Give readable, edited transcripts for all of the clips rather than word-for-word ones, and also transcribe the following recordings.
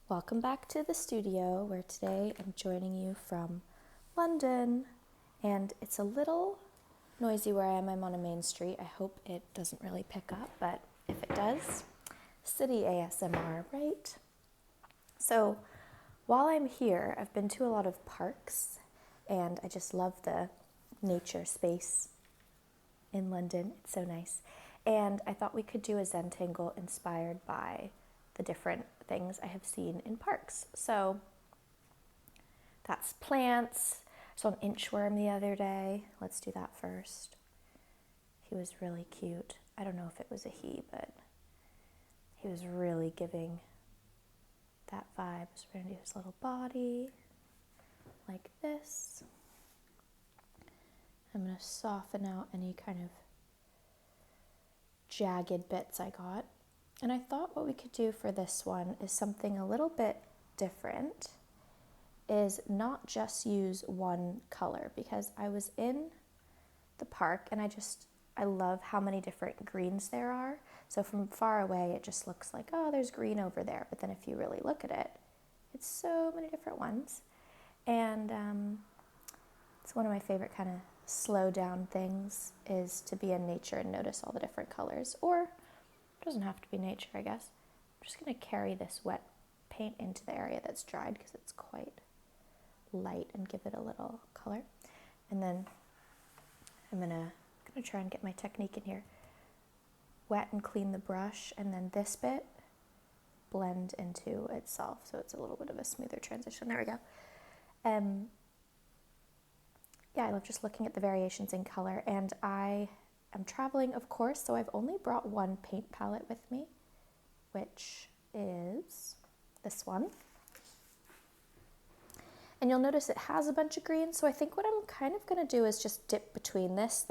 Welcome back to the studio where today I'm joining you from London, and it's a little noisy where I am. I'm on a main street. I hope it doesn't really pick up, but if it does, city ASMR, right? So while I'm here, I've been to a lot of parks and I just love the nature space in London. It's so nice. And I thought we could do a Zen Tangle inspired by the different things I have seen in parks. So that's plants. I saw an inchworm the other day. Let's do that first. He was really cute. I don't know if it was a he, but he was really giving that vibe. So we're gonna do his little body like this. I'm gonna soften out any kind of jagged bits I got. And I thought what we could do for this one is something a little bit different, is not just use one color, because I was in the park and I love how many different greens there are. So from far away it just looks like, oh, there's green over there. But then if you really look at it, it's so many different ones. And it's one of my favorite kind of slow down things, is to be in nature and notice all the different colors. Or it doesn't have to be nature, I guess. I'm just going to carry this wet paint into the area that's dried because it's quite light, and give it a little color. And then I'm gonna try and get my technique in here. Wet and clean the brush, and then this bit blend into itself so it's a little bit of a smoother transition. There we go. Yeah, I love just looking at the variations in color, and I am traveling, of course, so I've only brought one paint palette with me, which is this one. And you'll notice it has a bunch of green, so I think what I'm kind of going to do is just dip between this.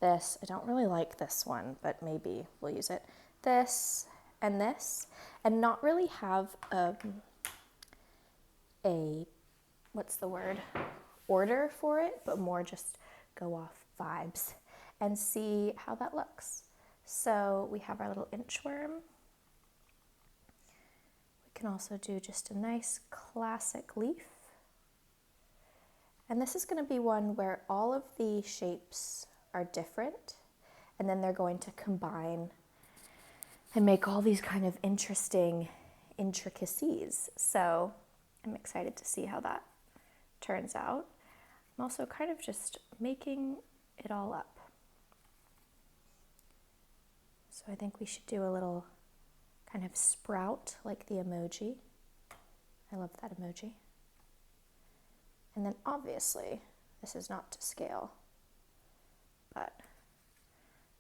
I don't really like this one, but maybe we'll use it. This, and not really have a what's the word, order for it, but more just go off vibes and see how that looks. So we have our little inchworm. We can also do just a nice classic leaf. And this is going to be one where all of the shapes are different, and then they're going to combine and make all these kind of interesting intricacies. So I'm excited to see how that turns out. I'm also kind of just making it all up. So I think we should do a little kind of sprout like the emoji. I love that emoji. And then obviously, this is not to scale, but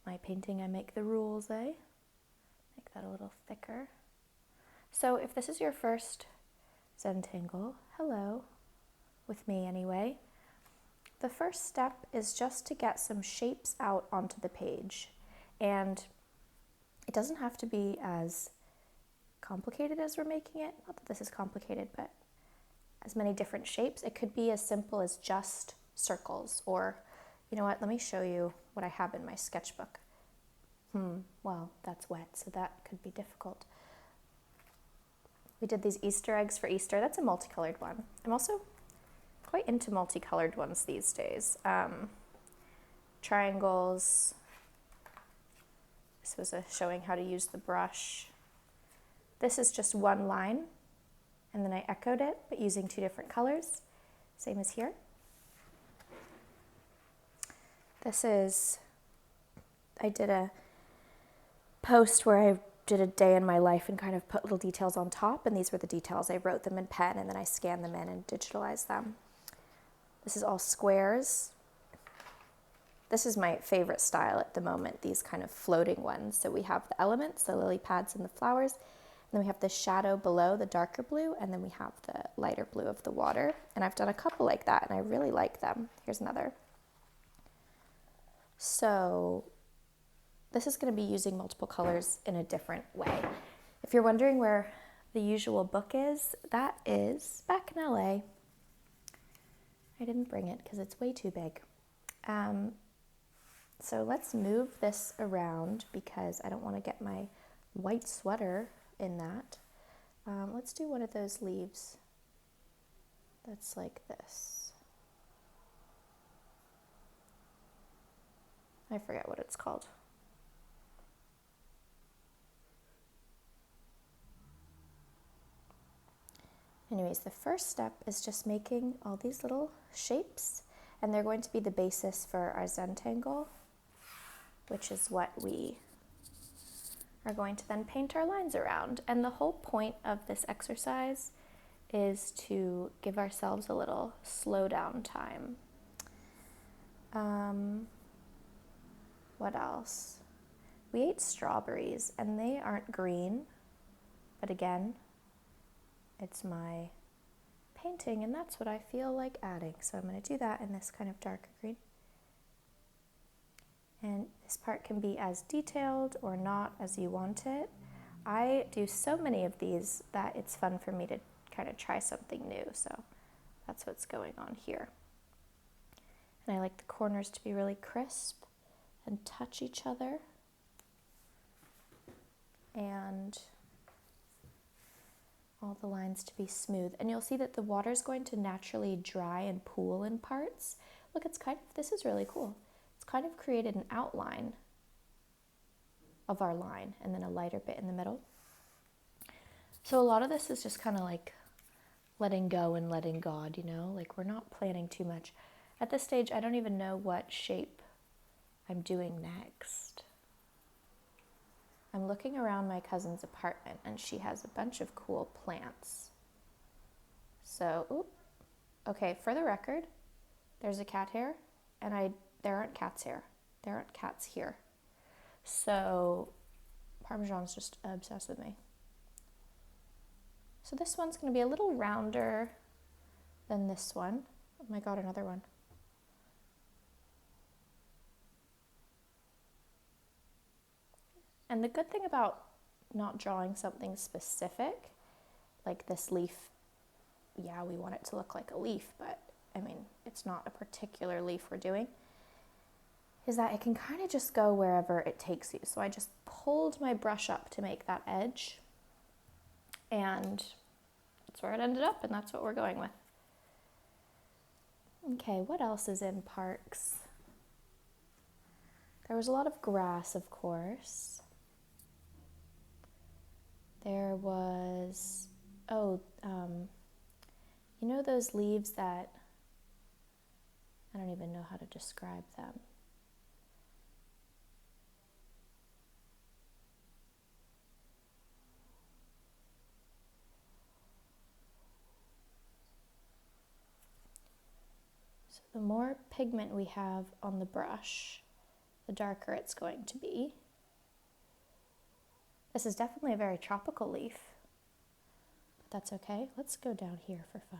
my painting, I make the rules, eh? Make that a little thicker. So if this is your first Zen Tangle, hello, with me anyway. The first step is just to get some shapes out onto the page. And it doesn't have to be as complicated as we're making it. Not that this is complicated, but as many different shapes. It could be as simple as just circles, or, you know what, let me show you what I have in my sketchbook. Well, that's wet, so that could be difficult. We did these Easter eggs for Easter. That's a multicolored one. I'm also quite into multicolored ones these days. Triangles. This was showing how to use the brush. This is just one line, and then I echoed it, but using two different colors. Same as here. I did a post where I did a day in my life and kind of put little details on top, and these were the details. I wrote them in pen, and then I scanned them in and digitalized them. This is all squares. This is my favorite style at the moment, these kind of floating ones. So we have the elements, the lily pads and the flowers, and then we have the shadow below, the darker blue, and then we have the lighter blue of the water. And I've done a couple like that, and I really like them. Here's another. So this is going to be using multiple colors in a different way. If you're wondering where the usual book is, that is back in LA. I didn't bring it because it's way too big. So let's move this around because I don't want to get my white sweater in that. Let's do one of those leaves that's like this. I forget what it's called. Anyways, the first step is just making all these little shapes, and they're going to be the basis for our Zen Tangle, which is what we are going to then paint our lines around. And the whole point of this exercise is to give ourselves a little slow down time. What else? We ate strawberries and they aren't green, but again, it's my painting and that's what I feel like adding. So I'm going to do that in this kind of darker green. And this part can be as detailed or not as you want it. I do so many of these that it's fun for me to kind of try something new. So that's what's going on here. And I like the corners to be really crisp and touch each other. And all the lines to be smooth. And you'll see that the water is going to naturally dry and pool in parts. Look, this is really cool. It's kind of created an outline of our line and then a lighter bit in the middle. So a lot of this is just kind of like letting go and letting God, you know, like we're not planning too much. At this stage, I don't even know what shape I'm doing next. I'm looking around my cousin's apartment and she has a bunch of cool plants. So, okay, for the record, there's a cat hair and there aren't cats here. There aren't cats here. So Parmesan's just obsessed with me. So this one's going to be a little rounder than this one. Oh my God, another one. And the good thing about not drawing something specific, like this leaf, yeah, we want it to look like a leaf, but I mean, it's not a particular leaf we're doing, is that it can kind of just go wherever it takes you. So I just pulled my brush up to make that edge, and that's where it ended up, and that's what we're going with. Okay, what else is in parks? There was a lot of grass, of course. There was, you know those leaves that, I don't even know how to describe them. So the more pigment we have on the brush, the darker it's going to be. This is definitely a very tropical leaf, but that's okay. Let's go down here for fun.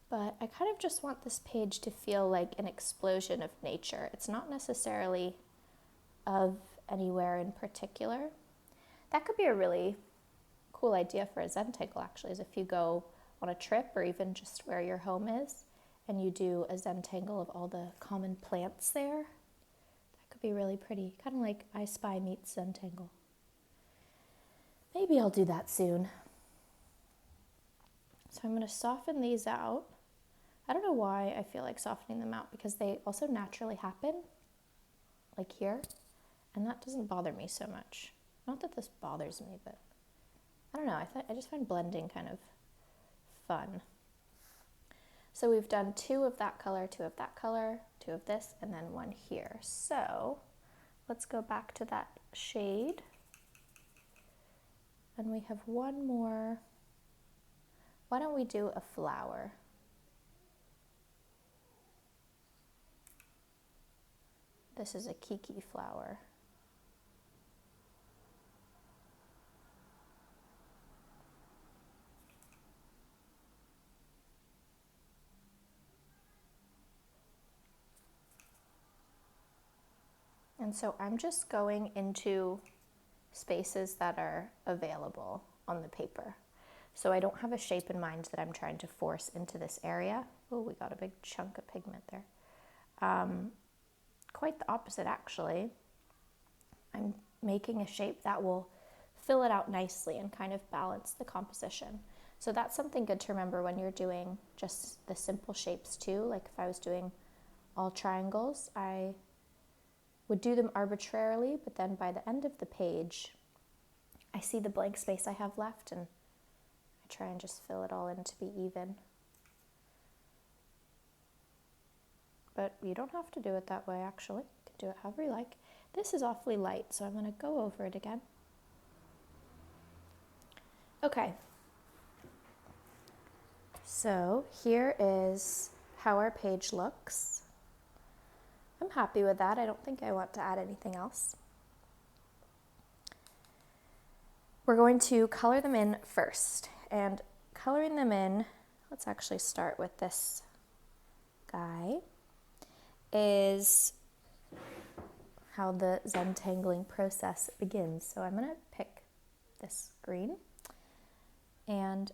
But I kind of just want this page to feel like an explosion of nature. It's not necessarily of anywhere in particular. That could be a really cool idea for a Zen Tangle, actually, is if you go on a trip or even just where your home is, and you do a Zen Tangle of all the common plants there. That could be really pretty, kind of like I Spy meets Zen Tangle. Maybe I'll do that soon. So I'm going to soften these out. I don't know why I feel like softening them out, because they also naturally happen, like here, and that doesn't bother me so much. Not that this bothers me, but I don't know, I just find blending kind of fun. So we've done 2 of that color, 2 of that color, 2 of this, and then 1 here. So let's go back to that shade. And we have 1 more. Why don't we do a flower? This is a kiki flower. And so I'm just going into spaces that are available on the paper. So I don't have a shape in mind that I'm trying to force into this area. Oh, we got a big chunk of pigment there. Quite quite the opposite actually. I'm making a shape that will fill it out nicely and kind of balance the composition. So that's something good to remember when you're doing just the simple shapes too. Like if I was doing all triangles, I would do them arbitrarily, but then by the end of the page, I see the blank space I have left and I try and just fill it all in to be even. But you don't have to do it that way actually. You can do it however you like. This is awfully light, so I'm going to go over it again. Okay. So here is how our page looks. I'm happy with that. I don't think I want to add anything else. We're going to color them in first. And coloring them in, let's actually start with this guy, is how the Zen tangling process begins. So I'm going to pick this green and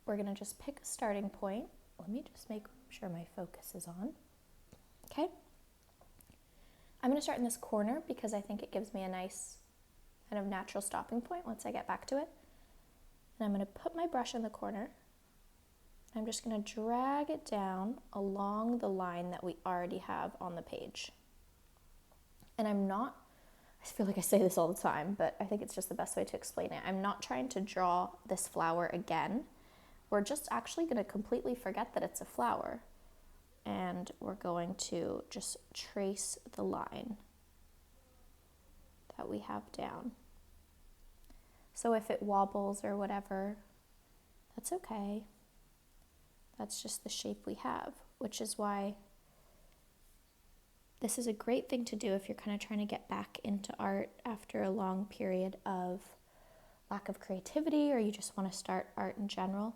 we're going to just pick a starting point. Let me just make sure my focus is on. Okay. I'm going to start in this corner because I think it gives me a nice kind of natural stopping point once I get back to it. And I'm going to put my brush in the corner. I'm just going to drag it down along the line that we already have on the page. And I feel like I say this all the time, but I think it's just the best way to explain it. I'm not trying to draw this flower again. We're just actually going to completely forget that it's a flower. And we're going to just trace the line that we have down. So if it wobbles or whatever, that's okay. That's just the shape we have, which is why this is a great thing to do if you're kind of trying to get back into art after a long period of lack of creativity, or you just want to start art in general,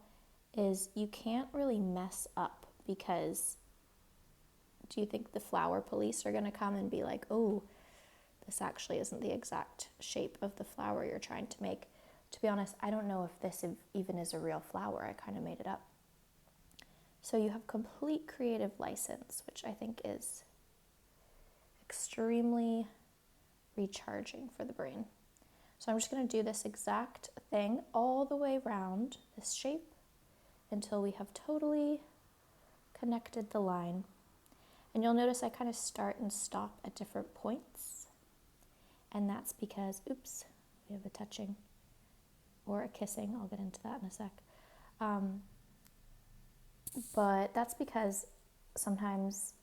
is you can't really mess up, because do you think the flower police are going to come and be like, oh, this actually isn't the exact shape of the flower you're trying to make? To be honest, I don't know if this even is a real flower. I kind of made it up. So you have complete creative license, which I think is extremely recharging for the brain. So I'm just going to do this exact thing all the way around this shape until we have totally connected the line. And you'll notice I kind of start and stop at different points. And that's because, oops, we have a touching or a kissing. I'll get into that in a sec. But that's because sometimes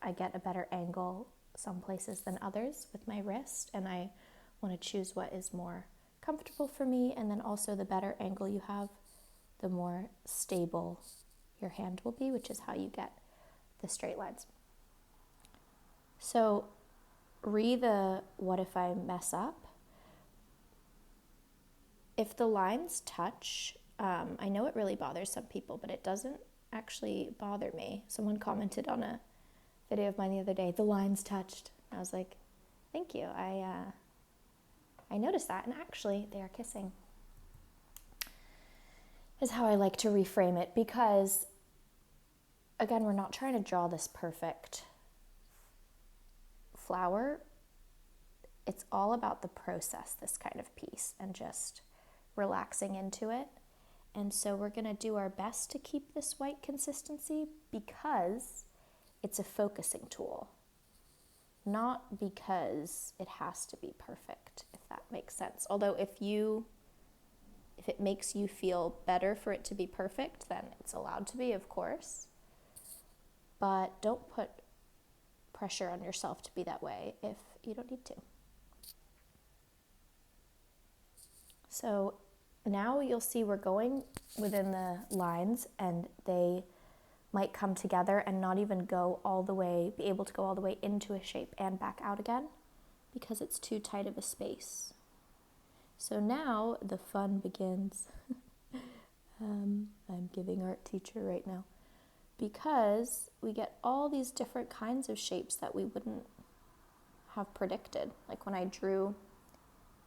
I get a better angle some places than others with my wrist, and I want to choose what is more comfortable for me. And then also the better angle you have, the more stable your hand will be, which is how you get the straight lines. So what if I mess up? If the lines touch, I know it really bothers some people, but it doesn't actually bother me. Someone commented on a video of mine the other day, the lines touched. I was like, thank you. I noticed that, and actually they are kissing, is how I like to reframe it, because again, we're not trying to draw this perfect flower. It's all about the process, this kind of piece, and just relaxing into it. And so we're going to do our best to keep this white consistency because it's a focusing tool, not because it has to be perfect, if that makes sense. Although if it makes you feel better for it to be perfect, then it's allowed to be, of course. But don't put pressure on yourself to be that way if you don't need to. So now you'll see we're going within the lines, and they might come together and not even be able to go all the way into a shape and back out again because it's too tight of a space. So now the fun begins. I'm giving art teacher right now, because we get all these different kinds of shapes that we wouldn't have predicted. Like when I drew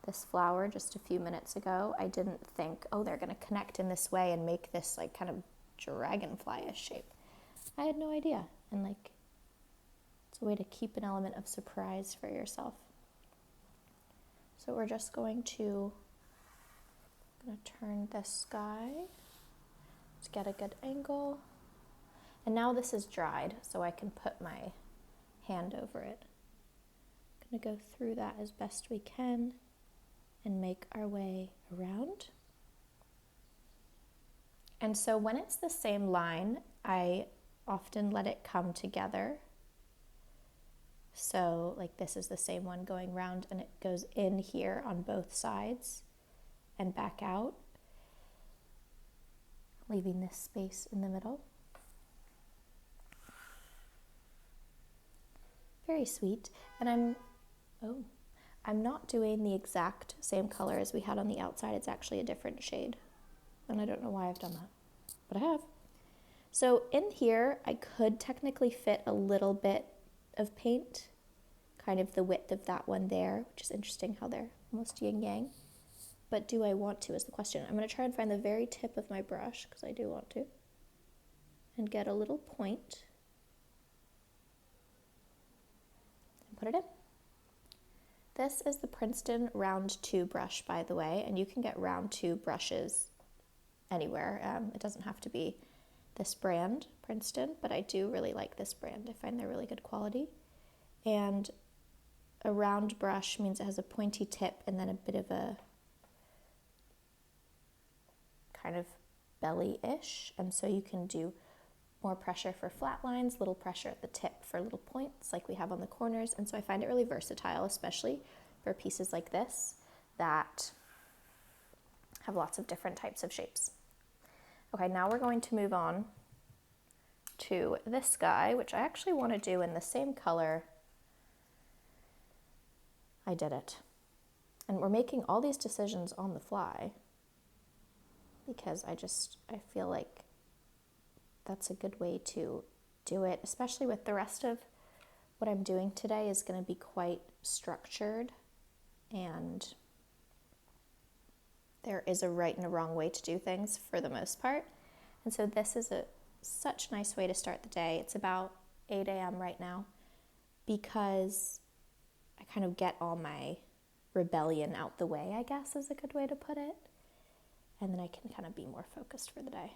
this flower just a few minutes ago, I didn't think, oh, they're going to connect in this way and make this like kind of dragonfly-ish shape. I had no idea. And like, It's a way to keep an element of surprise for yourself. So we're just going to turn this guy to get a good angle. And now this is dried, so I can put my hand over it. I'm going to go through that as best we can and make our way around. And so when it's the same line, I often let it come together. So like this is the same one going round, and it goes in here on both sides and back out, leaving this space in the middle. Very sweet. And I'm not doing the exact same color as we had on the outside. It's actually a different shade. And I don't know why I've done that, but I have. So in here, I could technically fit a little bit of paint, kind of the width of that one there, which is interesting how they're almost yin-yang. But do I want to is the question. I'm going to try and find the very tip of my brush, because I do want to, and get a little point and put it in. This is the Princeton Round 2 brush, by the way, and you can get Round 2 brushes anywhere. It doesn't have to be this brand, Princeton, but I do really like this brand. I find they're really good quality. And a round brush means it has a pointy tip and then a bit of a kind of belly-ish, and so you can do more pressure for flat lines, little pressure at the tip for little points like we have on the corners. And so I find it really versatile, especially for pieces like this that have lots of different types of shapes. Okay, now we're going to move on to this guy, which I actually want to do in the same color. I did it. And we're making all these decisions on the fly because I feel like that's a good way to do it, especially with the rest of what I'm doing today is going to be quite structured, and there is a right and a wrong way to do things for the most part. And so this is such a nice way to start the day. It's about 8 a.m. right now because I kind of get all my rebellion out the way, I guess is a good way to put it. And then I can kind of be more focused for the day.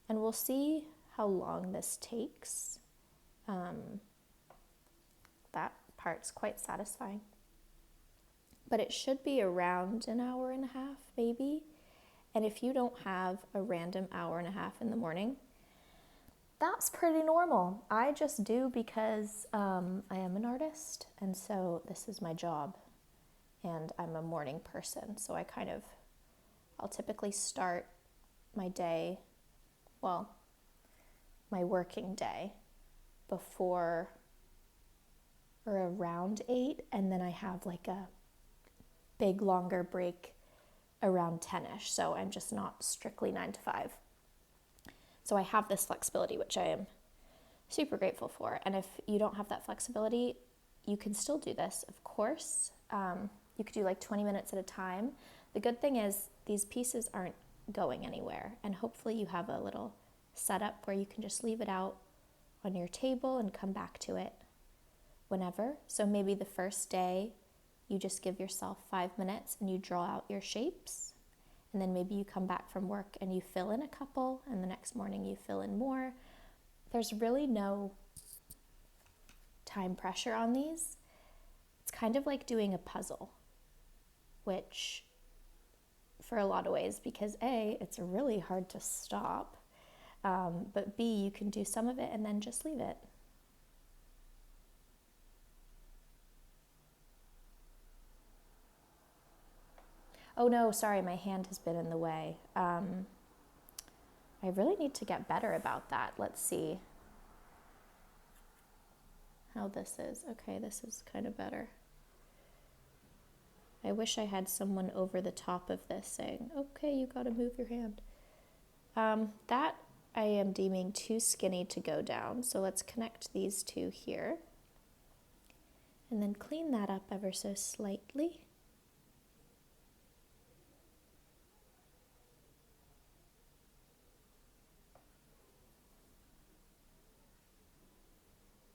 And we'll see how long this takes. That part's quite satisfying. But it should be around an hour and a half, maybe. And if you don't have a random hour and a half in the morning, that's pretty normal. I just do because I am an artist, and so this is my job. And I'm a morning person, so I'll typically start my day, well, my working day before or around 8, and then I have like a big longer break around 10ish, so I'm just not strictly 9 to 5. So I have this flexibility, which I am super grateful for. And if you don't have that flexibility, you can still do this, of course. You could do like 20 minutes at a time. The good thing is these pieces aren't going anywhere, and hopefully you have a little setup where you can just leave it out on your table and come back to it whenever. So maybe the first day you just give yourself 5 minutes and you draw out your shapes, and then maybe you come back from work and you fill in a couple, and the next morning you fill in more. There's really no time pressure on these. It's kind of like doing a puzzle, which for a lot of ways, because A, it's really hard to stop, but B, you can do some of it and then just leave it. Oh no, sorry, my hand has been in the way. I really need to get better about that. Let's see how this is. Okay, this is kind of better. I wish I had someone over the top of this saying, okay, you gotta move your hand. That I am deeming too skinny to go down, so let's connect these two here. And then clean that up ever so slightly.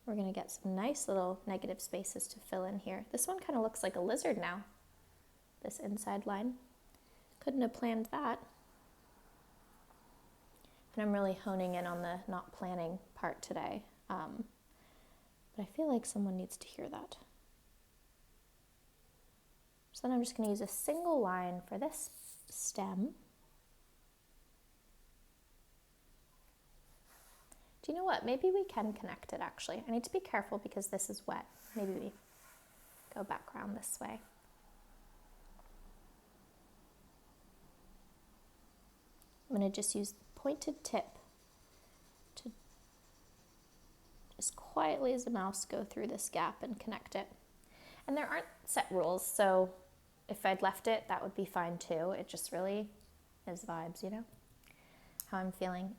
We're going to get some nice little negative spaces to fill in here. This one kind of looks like a lizard now, this inside line. Couldn't have planned that. And I'm really honing in on the not planning part today. But I feel like someone needs to hear that. So then I'm just going to use a single line for this stem. Do you know what? Maybe we can connect it actually. I need to be careful because this is wet. Maybe we go back around this way. I'm going to just use the pointed tip to just quietly as a mouse go through this gap and connect it. And there aren't set rules, so if I'd left it, that would be fine too. It just really is vibes, you know, how I'm feeling.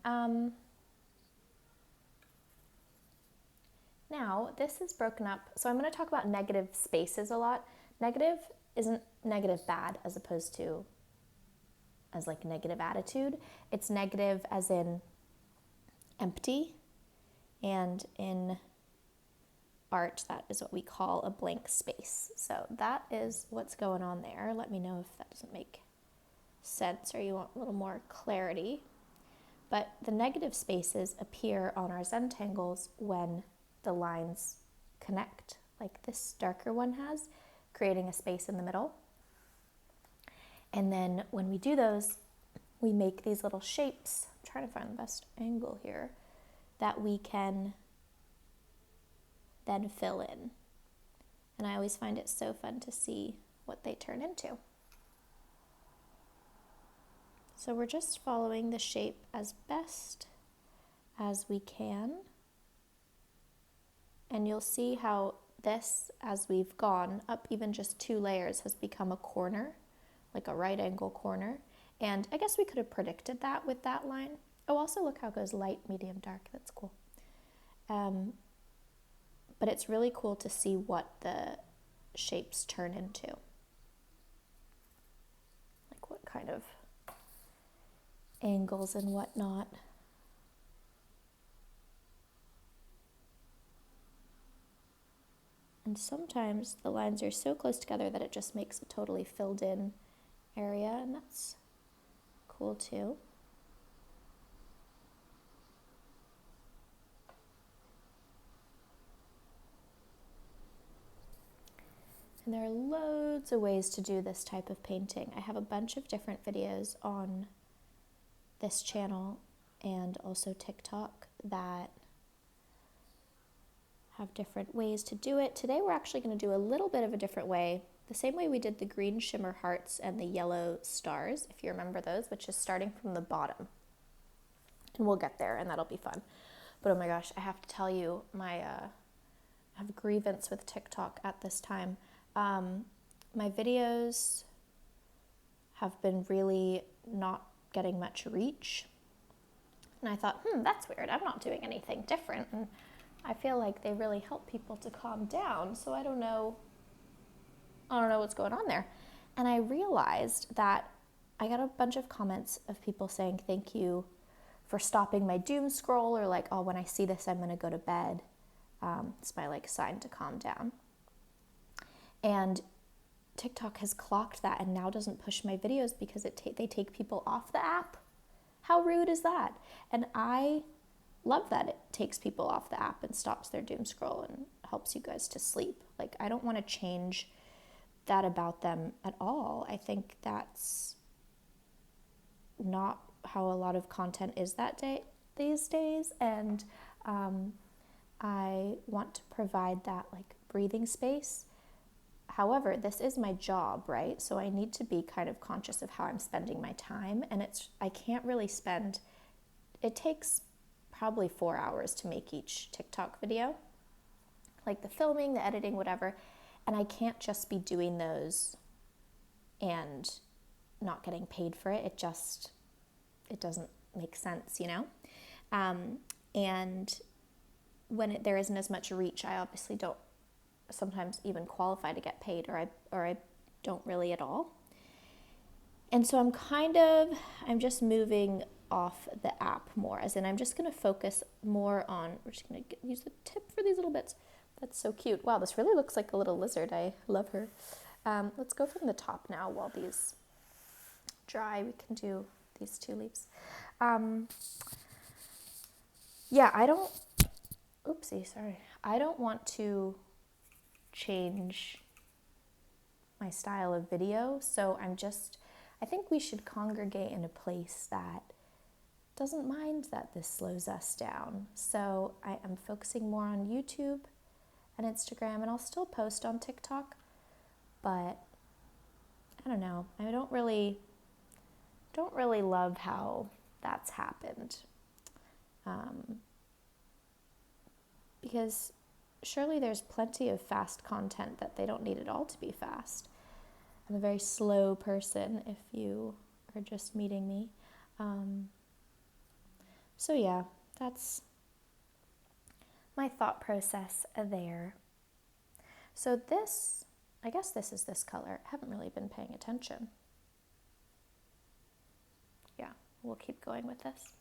Now, this is broken up. So I'm going to talk about negative spaces a lot. Negative isn't negative bad as opposed to as like negative attitude. It's negative as in empty, and in art, that is what we call a blank space. So that is what's going on there. Let me know if that doesn't make sense or you want a little more clarity. But the negative spaces appear on our Zen Tangles when the lines connect, like this darker one has, creating a space in the middle. And then when we do those, we make these little shapes. I'm trying to find the best angle here that we can then fill in. And I always find it so fun to see what they turn into. So we're just following the shape as best as we can. And you'll see how this, as we've gone up even just 2 layers, has become a corner, like a right angle corner. And I guess we could have predicted that with that line. Oh, also look how it goes light, medium, dark. That's cool. But it's really cool to see what the shapes turn into. Like what kind of angles and whatnot. And sometimes the lines are so close together that it just makes a totally filled in area, and that's cool too. And there are loads of ways to do this type of painting. I have a bunch of different videos on this channel and also TikTok that have different ways to do it. Today we're actually going to do a little bit of a different way, the same way we did the green shimmer hearts and the yellow stars, if you remember those, which is starting from the bottom. And we'll get there and that'll be fun. But oh my gosh, I have to tell you, I have a grievance with TikTok at this time. My videos have been really not getting much reach. And I thought, that's weird. I'm not doing anything different. And I feel like they really help people to calm down. So I don't know what's going on there. And I realized that I got a bunch of comments of people saying, thank you for stopping my doom scroll, or like, oh, when I see this, I'm going to go to bed. It's my like sign to calm down. And TikTok has clocked that and now doesn't push my videos because they take people off the app. How rude is that? And I love that it takes people off the app and stops their doom scroll and helps you guys to sleep. Like, I don't want to change that about them at all. I think that's not how a lot of content is these days. And I want to provide that like breathing space. However, this is my job, right? So I need to be kind of conscious of how I'm spending my time. And I can't really it takes probably 4 hours to make each TikTok video, like the filming, the editing, whatever. And I can't just be doing those and not getting paid for it. It doesn't make sense, you know? And when there isn't as much reach, I obviously don't sometimes even qualify to get paid, or I don't really at all. And so I'm just moving off the app more, as in I'm just going to focus more on, we're just going to use the tip for these little bits. That's so cute. Wow, this really looks like a little lizard. I love her. Let's go from the top now while these dry. We can do these 2 leaves. Yeah, I don't want to change my style of video, so I think we should congregate in a place that doesn't mind that this slows us down. So I am focusing more on YouTube and Instagram, and I'll still post on TikTok, but I don't know. I don't really love how that's happened. Because surely there's plenty of fast content that they don't need it all to be fast. I'm a very slow person if you are just meeting me. So yeah, that's my thought process there. So I guess this is this color. I haven't really been paying attention. Yeah, we'll keep going with this.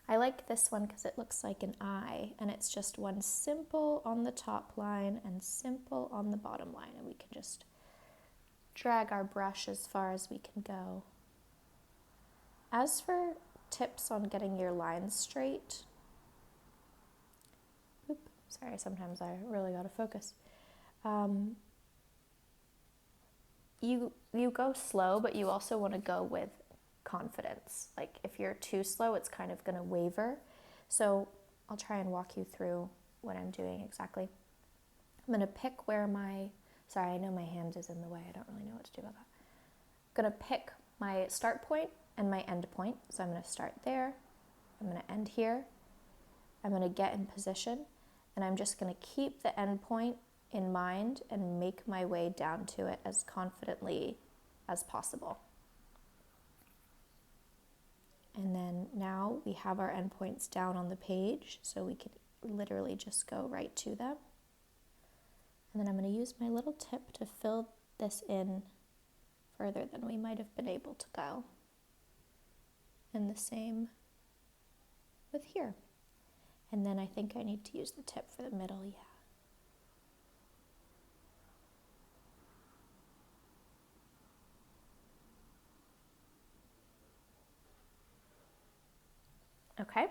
I like this one because it looks like an eye, and it's just one simple on the top line and simple on the bottom line, and we can just drag our brush as far as we can go. As for tips on getting your lines straight, sorry, sometimes I really gotta focus. You go slow, but you also want to go with confidence. Like if you're too slow, it's kind of going to waver. So I'll try and walk you through what I'm doing exactly. I'm going to pick where sorry, I know my hand is in the way. I don't really know what to do about that. I'm going to pick my start point and my end point. So I'm going to start there. I'm going to end here. I'm going to get in position, and I'm just going to keep the end point in mind and make my way down to it as confidently as possible. And then now we have our endpoints down on the page, so we could literally just go right to them. And then I'm going to use my little tip to fill this in further than we might have been able to go. And the same with here. And then I think I need to use the tip for the middle, yeah. Okay.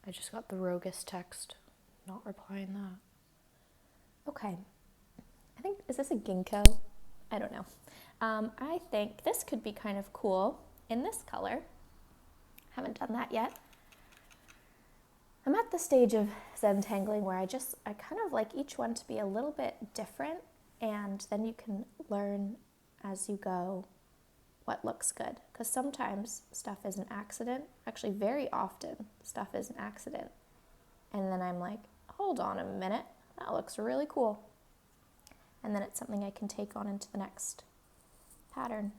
I just got the roguish text, not replying that. Okay. I think, is this a ginkgo? I don't know. I think this could be kind of cool in this color. Haven't done that yet. I'm at the stage of Zen Tangling where I kind of like each one to be a little bit different, and then you can learn as you go what looks good. Because sometimes stuff is an accident. Actually, very often stuff is an accident. And then I'm like, hold on a minute, that looks really cool. And then it's something I can take on into the next pattern.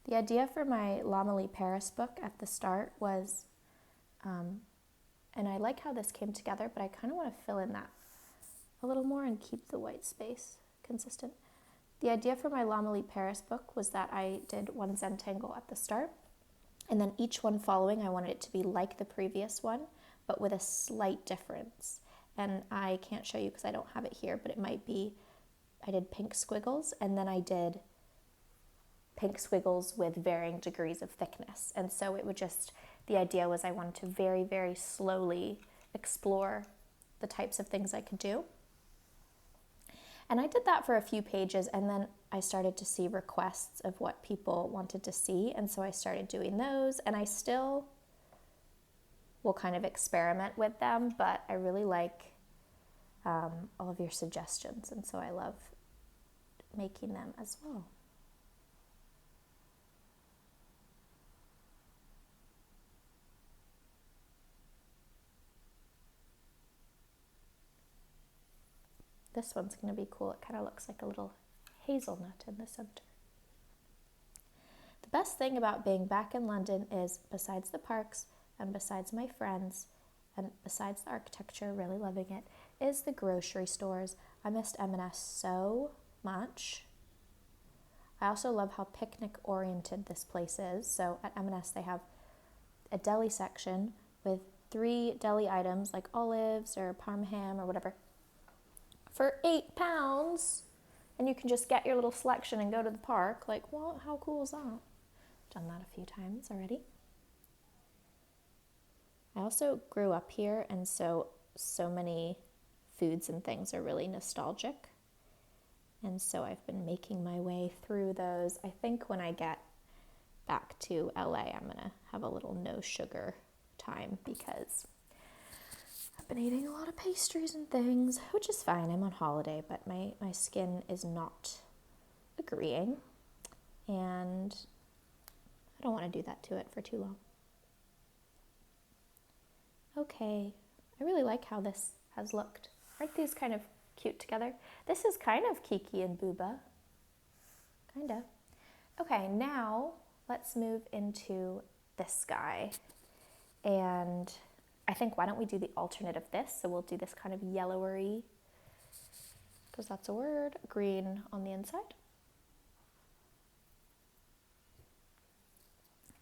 The idea for my L'Amélie Paris book at the start was, and I like how this came together, but I kind of want to fill in that a little more and keep the white space consistent. The idea for my L'Amélie Paris book was that I did one Zen Tangle at the start, and then each one following, I wanted it to be like the previous one, but with a slight difference. And I can't show you because I don't have it here, but it might be, I did pink squiggles, and then I did pink squiggles with varying degrees of thickness. And so it would just, the idea was I wanted to very, very slowly explore the types of things I could do. And I did that for a few pages, and then I started to see requests of what people wanted to see, and so I started doing those, and I still will kind of experiment with them, but I really like all of your suggestions, and so I love making them as well. This one's going to be cool. It kind of looks like a little hazelnut in the center. The best thing about being back in London is, besides the parks and besides my friends and besides the architecture, really loving it, is the grocery stores. I missed M&S so much. I also love how picnic oriented this place is. So at M&S they have a deli section with 3 deli items like olives or parma ham or whatever for £8, and you can just get your little selection and go to the park. Like, well, how cool is that? Done that a few times already. I also grew up here, and so many foods and things are really nostalgic. And so I've been making my way through those. I think when I get back to LA, I'm gonna have a little no sugar time because I've been eating a lot of pastries and things, which is fine. I'm on holiday, but my skin is not agreeing, and I don't want to do that to it for too long. Okay, I really like how this has looked. Aren't these kind of cute together? This is kind of Kiki and Booba. Kinda. Okay, now let's move into this guy. And I think, why don't we do the alternate of this? So we'll do this kind of yellowery, because that's a word, green on the inside.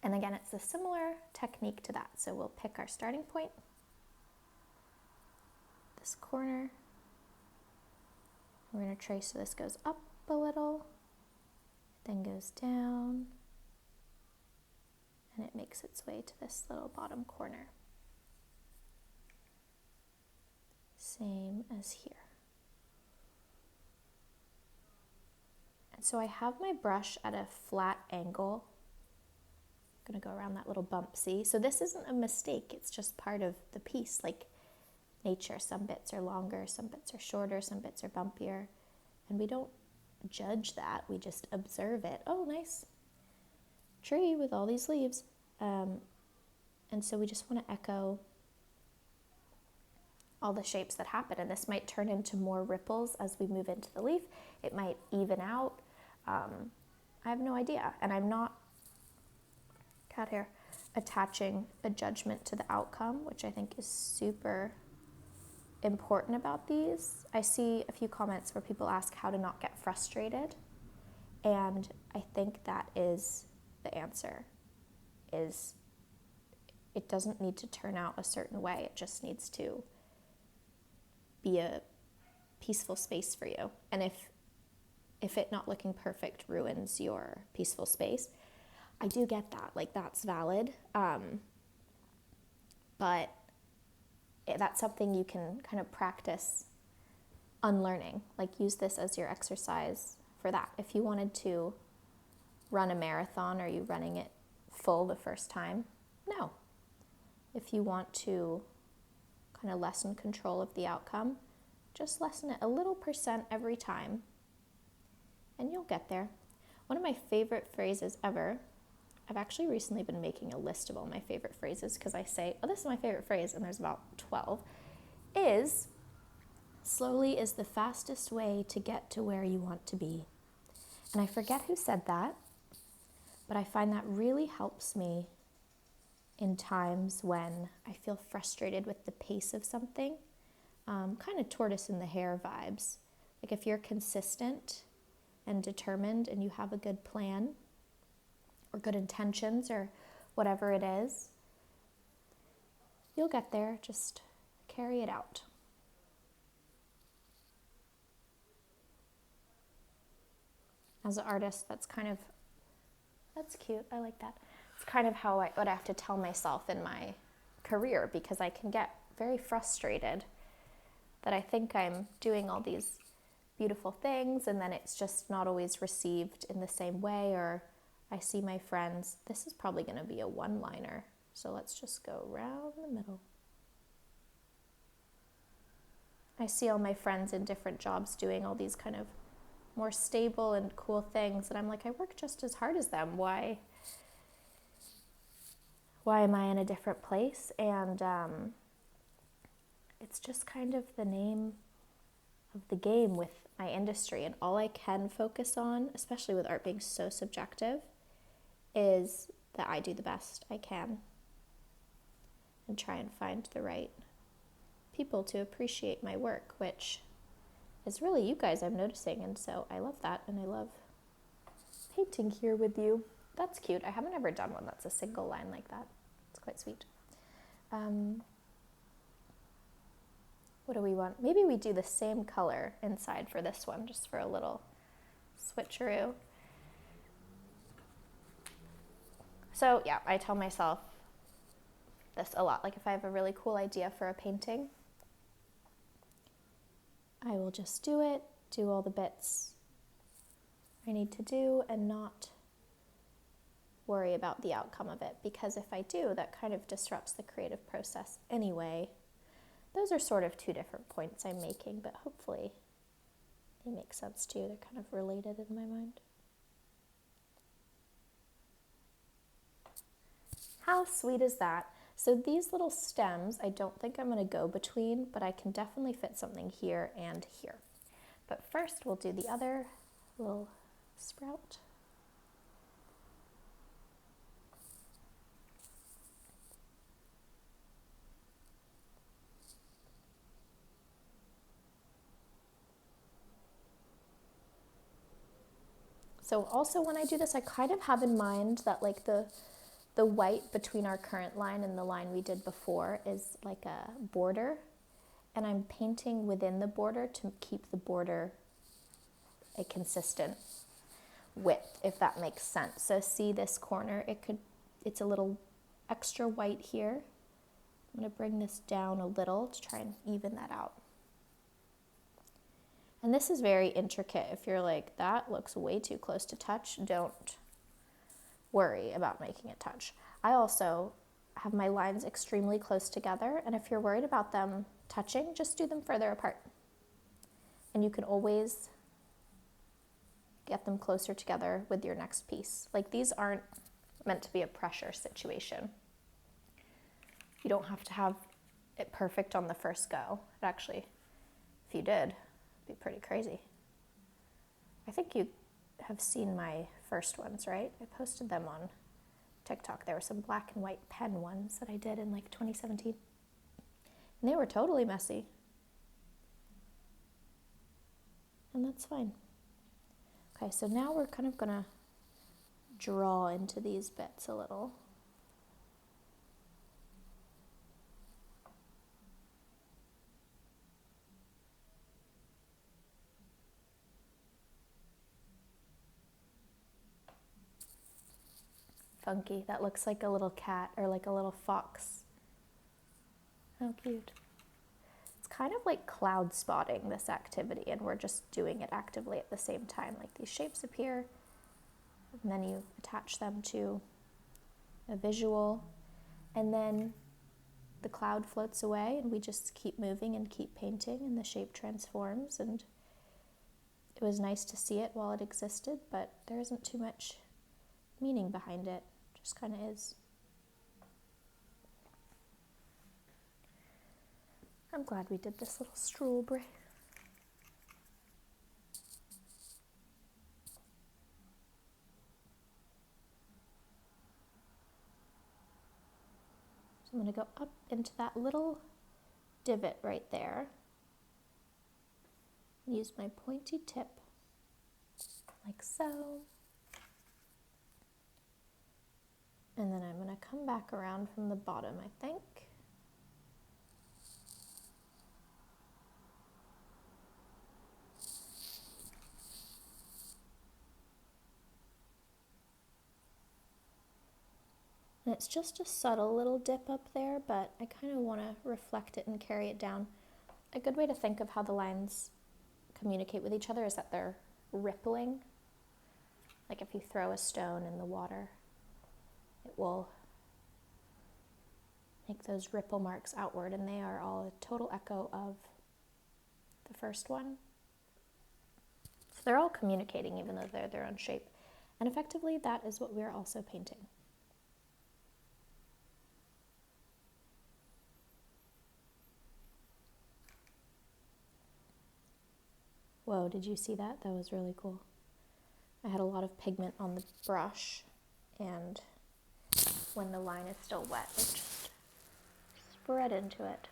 And again, it's a similar technique to that. So we'll pick our starting point, this corner. We're going to trace so this goes up a little, then goes down, and it makes its way to this little bottom corner. Same as here. And so I have my brush at a flat angle. I'm going to go around that little bump, see? So this isn't a mistake, it's just part of the piece, like nature. Some bits are longer, some bits are shorter, some bits are bumpier, and we don't judge that, we just observe it. Oh, nice tree with all these leaves. And so we just want to echo all the shapes that happen, and this might turn into more ripples as we move into the leaf. It might even out. I have no idea, and I'm not, cat hair, attaching a judgment to the outcome, which I think is super important about these. I see a few comments where people ask how to not get frustrated, and I think that is the answer, is it doesn't need to turn out a certain way, it just needs to be a peaceful space for you. And if it not looking perfect ruins your peaceful space, I do get that, like that's valid, but that's something you can kind of practice unlearning, like use this as your exercise for that. If you wanted to run a marathon, are you running it full the first time? No. If you want to kind of lessen control of the outcome, just lessen it a little % every time, and you'll get there. One of my favorite phrases ever, I've actually recently been making a list of all my favorite phrases because I say, oh, this is my favorite phrase, and there's about 12, is slowly is the fastest way to get to where you want to be. And I forget who said that, but I find that really helps me in times when I feel frustrated with the pace of something, kind of tortoise in the hare vibes. Like if you're consistent and determined and you have a good plan or good intentions or whatever it is, you'll get there. Just carry it out. As an artist, that's cute. I like that. It's kind of how what I have to tell myself in my career, because I can get very frustrated that I think I'm doing all these beautiful things and then it's just not always received in the same way, or I see my friends, this is probably going to be a one-liner, so let's just go around the middle. I see all my friends in different jobs doing all these kind of more stable and cool things, and I'm like, I work just as hard as them. Why am I in a different place? And it's just kind of the name of the game with my industry, and all I can focus on, especially with art being so subjective, is that I do the best I can and try and find the right people to appreciate my work, which is really you guys I'm noticing, and so I love that, and I love painting here with you. That's cute. I haven't ever done one that's a single line like that. It's quite sweet. What do we want? Maybe we do the same color inside for this one, just for a little switcheroo. So yeah, I tell myself this a lot. Like if I have a really cool idea for a painting, I will just do it, do all the bits I need to do, and not worry about the outcome of it. Because if I do, that kind of disrupts the creative process anyway. Those are sort of two different points I'm making, but hopefully they make sense to you. They're kind of related in my mind. How sweet is that? So these little stems, I don't think I'm going to go between, but I can definitely fit something here and here. But first we'll do the other little sprout. So also when I do this, I kind of have in mind that like the white between our current line and the line we did before is like a border, and I'm painting within the border to keep the border a consistent width, if that makes sense. So see this corner, it's a little extra white here. I'm going to bring this down a little to try and even that out. And this is very intricate. If you're like, that looks way too close to touch, don't worry about making it touch. I also have my lines extremely close together, and if you're worried about them touching, just do them further apart. And you can always get them closer together with your next piece. Like these aren't meant to be a pressure situation. You don't have to have it perfect on the first go. It actually, if you did, it'd be pretty crazy. I think you have seen my first ones, right? I posted them on TikTok. There were some black and white pen ones that I did in like 2017. And they were totally messy. And that's fine. Okay, so now we're kind of gonna draw into these bits a little. Funky. That looks like a little cat or like a little fox. How cute. It's kind of like cloud spotting, this activity, and we're just doing it actively at the same time. Like these shapes appear, and then you attach them to a visual, and then the cloud floats away, and we just keep moving and keep painting, and the shape transforms. And it was nice to see it while it existed, but there isn't too much meaning behind it. Just kind of is. I'm glad we did this little strawberry. So I'm going to go up into that little divot right there. Use my pointy tip like so. And then I'm going to come back around from the bottom, I think. And it's just a subtle little dip up there, but I kind of want to reflect it and carry it down. A good way to think of how the lines communicate with each other is that they're rippling. Like if you throw a stone in the water, it will make those ripple marks outward, and they are all a total echo of the first one. So they're all communicating even though they're their own shape. And effectively, that is what we're also painting. Whoa, did you see that? That was really cool. I had a lot of pigment on the brush, and when the line is still wet, it just spread into it.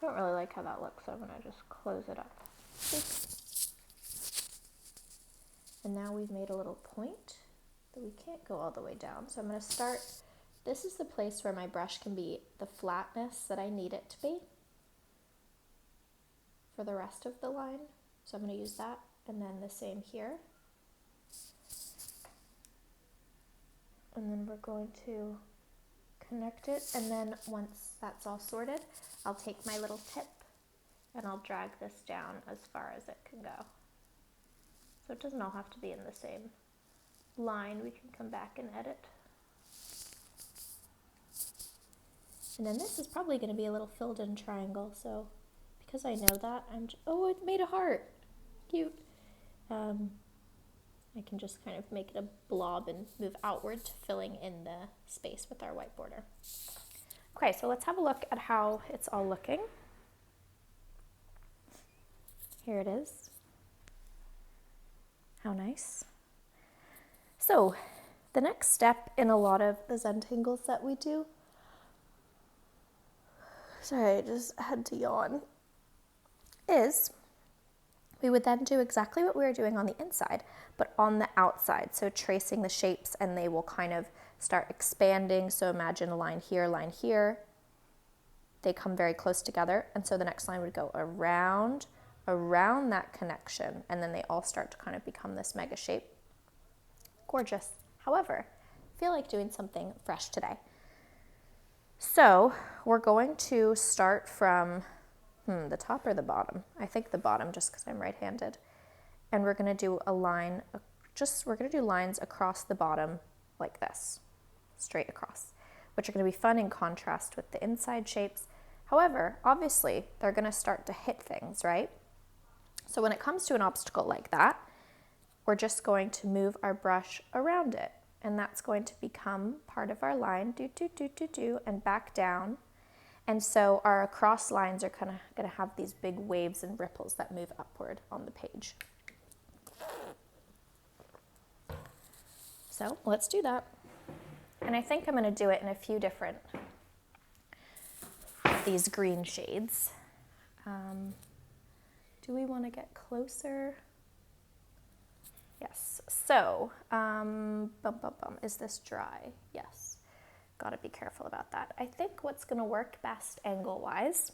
I don't really like how that looks, so I'm gonna just close it up. And now we've made a little point, but we can't go all the way down. So I'm gonna start, this is the place where my brush can be the flatness that I need it to be for the rest of the line. So I'm gonna use that, and then the same here. And then we're going to connect it, and then once that's all sorted, I'll take my little tip and I'll drag this down as far as it can go. So it doesn't all have to be in the same line. We can come back and edit. And then this is probably going to be a little filled in triangle, so because I know that, oh, it made a heart. Cute. I can just kind of make it a blob and move outward to filling in the space with our white border. Okay, so let's have a look at how it's all looking. Here it is. How nice. So the next step in a lot of the Zen Tangles that we do, sorry, I just had to yawn, is we would then do exactly what we were doing on the inside, but on the outside. So tracing the shapes, and they will kind of start expanding. So imagine a line here. They come very close together. And so the next line would go around that connection. And then they all start to kind of become this mega shape. Gorgeous. However, I feel like doing something fresh today. So we're going to start from the top or the bottom? I think the bottom, just because I'm right-handed. And we're going to do a line, we're going to do lines across the bottom like this, straight across, which are going to be fun in contrast with the inside shapes. However, obviously, they're going to start to hit things, right? So when it comes to an obstacle like that, we're just going to move our brush around it. And that's going to become part of our line, and back down. And so our cross lines are kind of going to have these big waves and ripples that move upward on the page. So let's do that. And I think I'm going to do it in a few different these green shades. Do we want to get closer? Yes. So, is this dry? Yes. Got to be careful about that. I think what's going to work best angle-wise,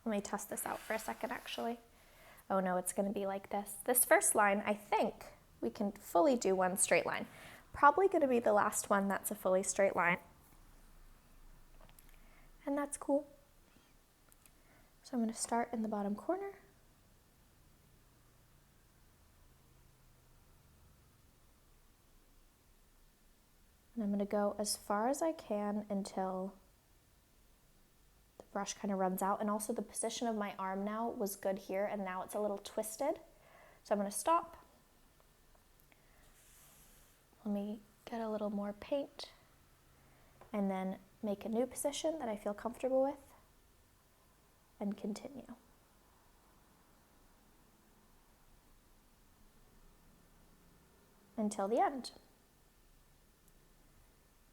let me test this out for a second actually. Oh no, it's going to be like this. This first line, I think we can fully do one straight line. Probably going to be the last one that's a fully straight line. And that's cool. So I'm going to start in the bottom corner. And I'm going to go as far as I can until the brush kind of runs out. And also the position of my arm now was good here, and now it's a little twisted. So I'm going to stop. Let me get a little more paint and then make a new position that I feel comfortable with and continue. Until the end.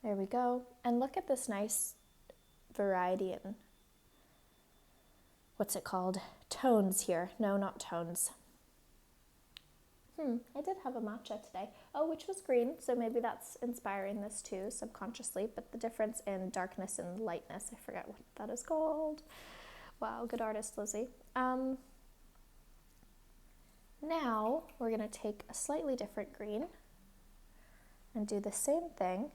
There we go. And look at this nice variety in, what's it called? Tones here. No, not tones. I did have a matcha today. Oh, which was green, so maybe that's inspiring this too, subconsciously. But the difference in darkness and lightness, I forget what that is called. Wow, good artist, Lizzie. Now we're going to take a slightly different green and do the same thing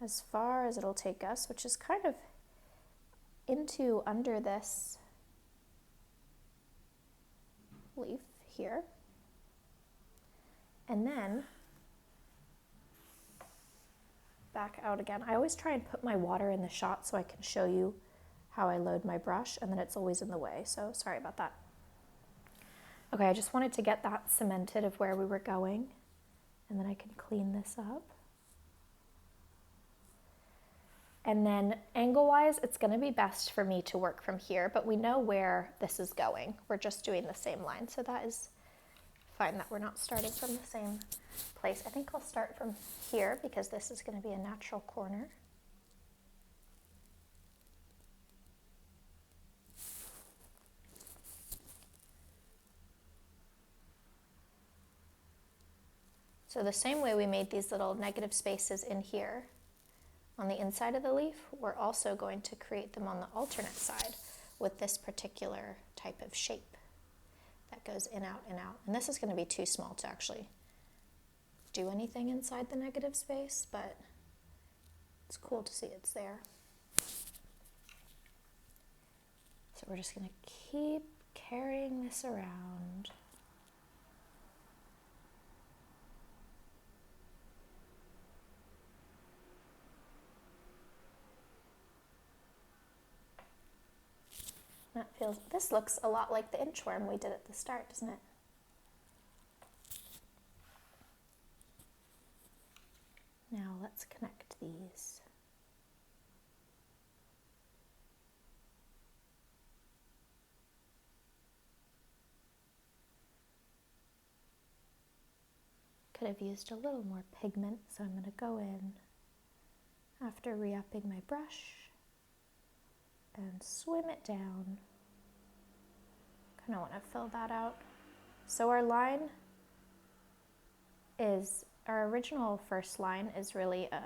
as far as it'll take us, which is kind of under this leaf here. And then back out again. I always try and put my water in the shot so I can show you how I load my brush, and then it's always in the way, so sorry about that. Okay, I just wanted to get that cemented of where we were going, and then I can clean this up. And then angle-wise, it's going to be best for me to work from here, but we know where this is going. We're just doing the same line, so that is fine that we're not starting from the same place. I think I'll start from here because this is going to be a natural corner. So the same way we made these little negative spaces in here on the inside of the leaf, we're also going to create them on the alternate side with this particular type of shape that goes in, out, and out. And this is going to be too small to actually do anything inside the negative space, but it's cool to see it's there. So we're just going to keep carrying this around. That feels, this looks a lot like the inchworm we did at the start, doesn't it? Now let's connect these. Could have used a little more pigment, so I'm going to go in after re-upping my brush and swim it down. Kind of want to fill that out. So our line is, our original first line is really a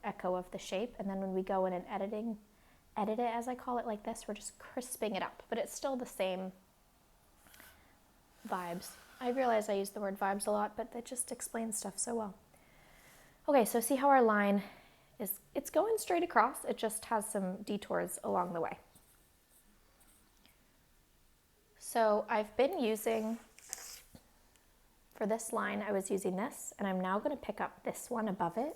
echo of the shape, and then when we go in and edit it as I call it like this, we're just crisping it up, but it's still the same vibes. I realize I use the word vibes a lot, but that just explains stuff so well. Okay, so see how our line is, it's going straight across, it just has some detours along the way. So I've been using, for this line, I was using this, and I'm now going to pick up this one above it,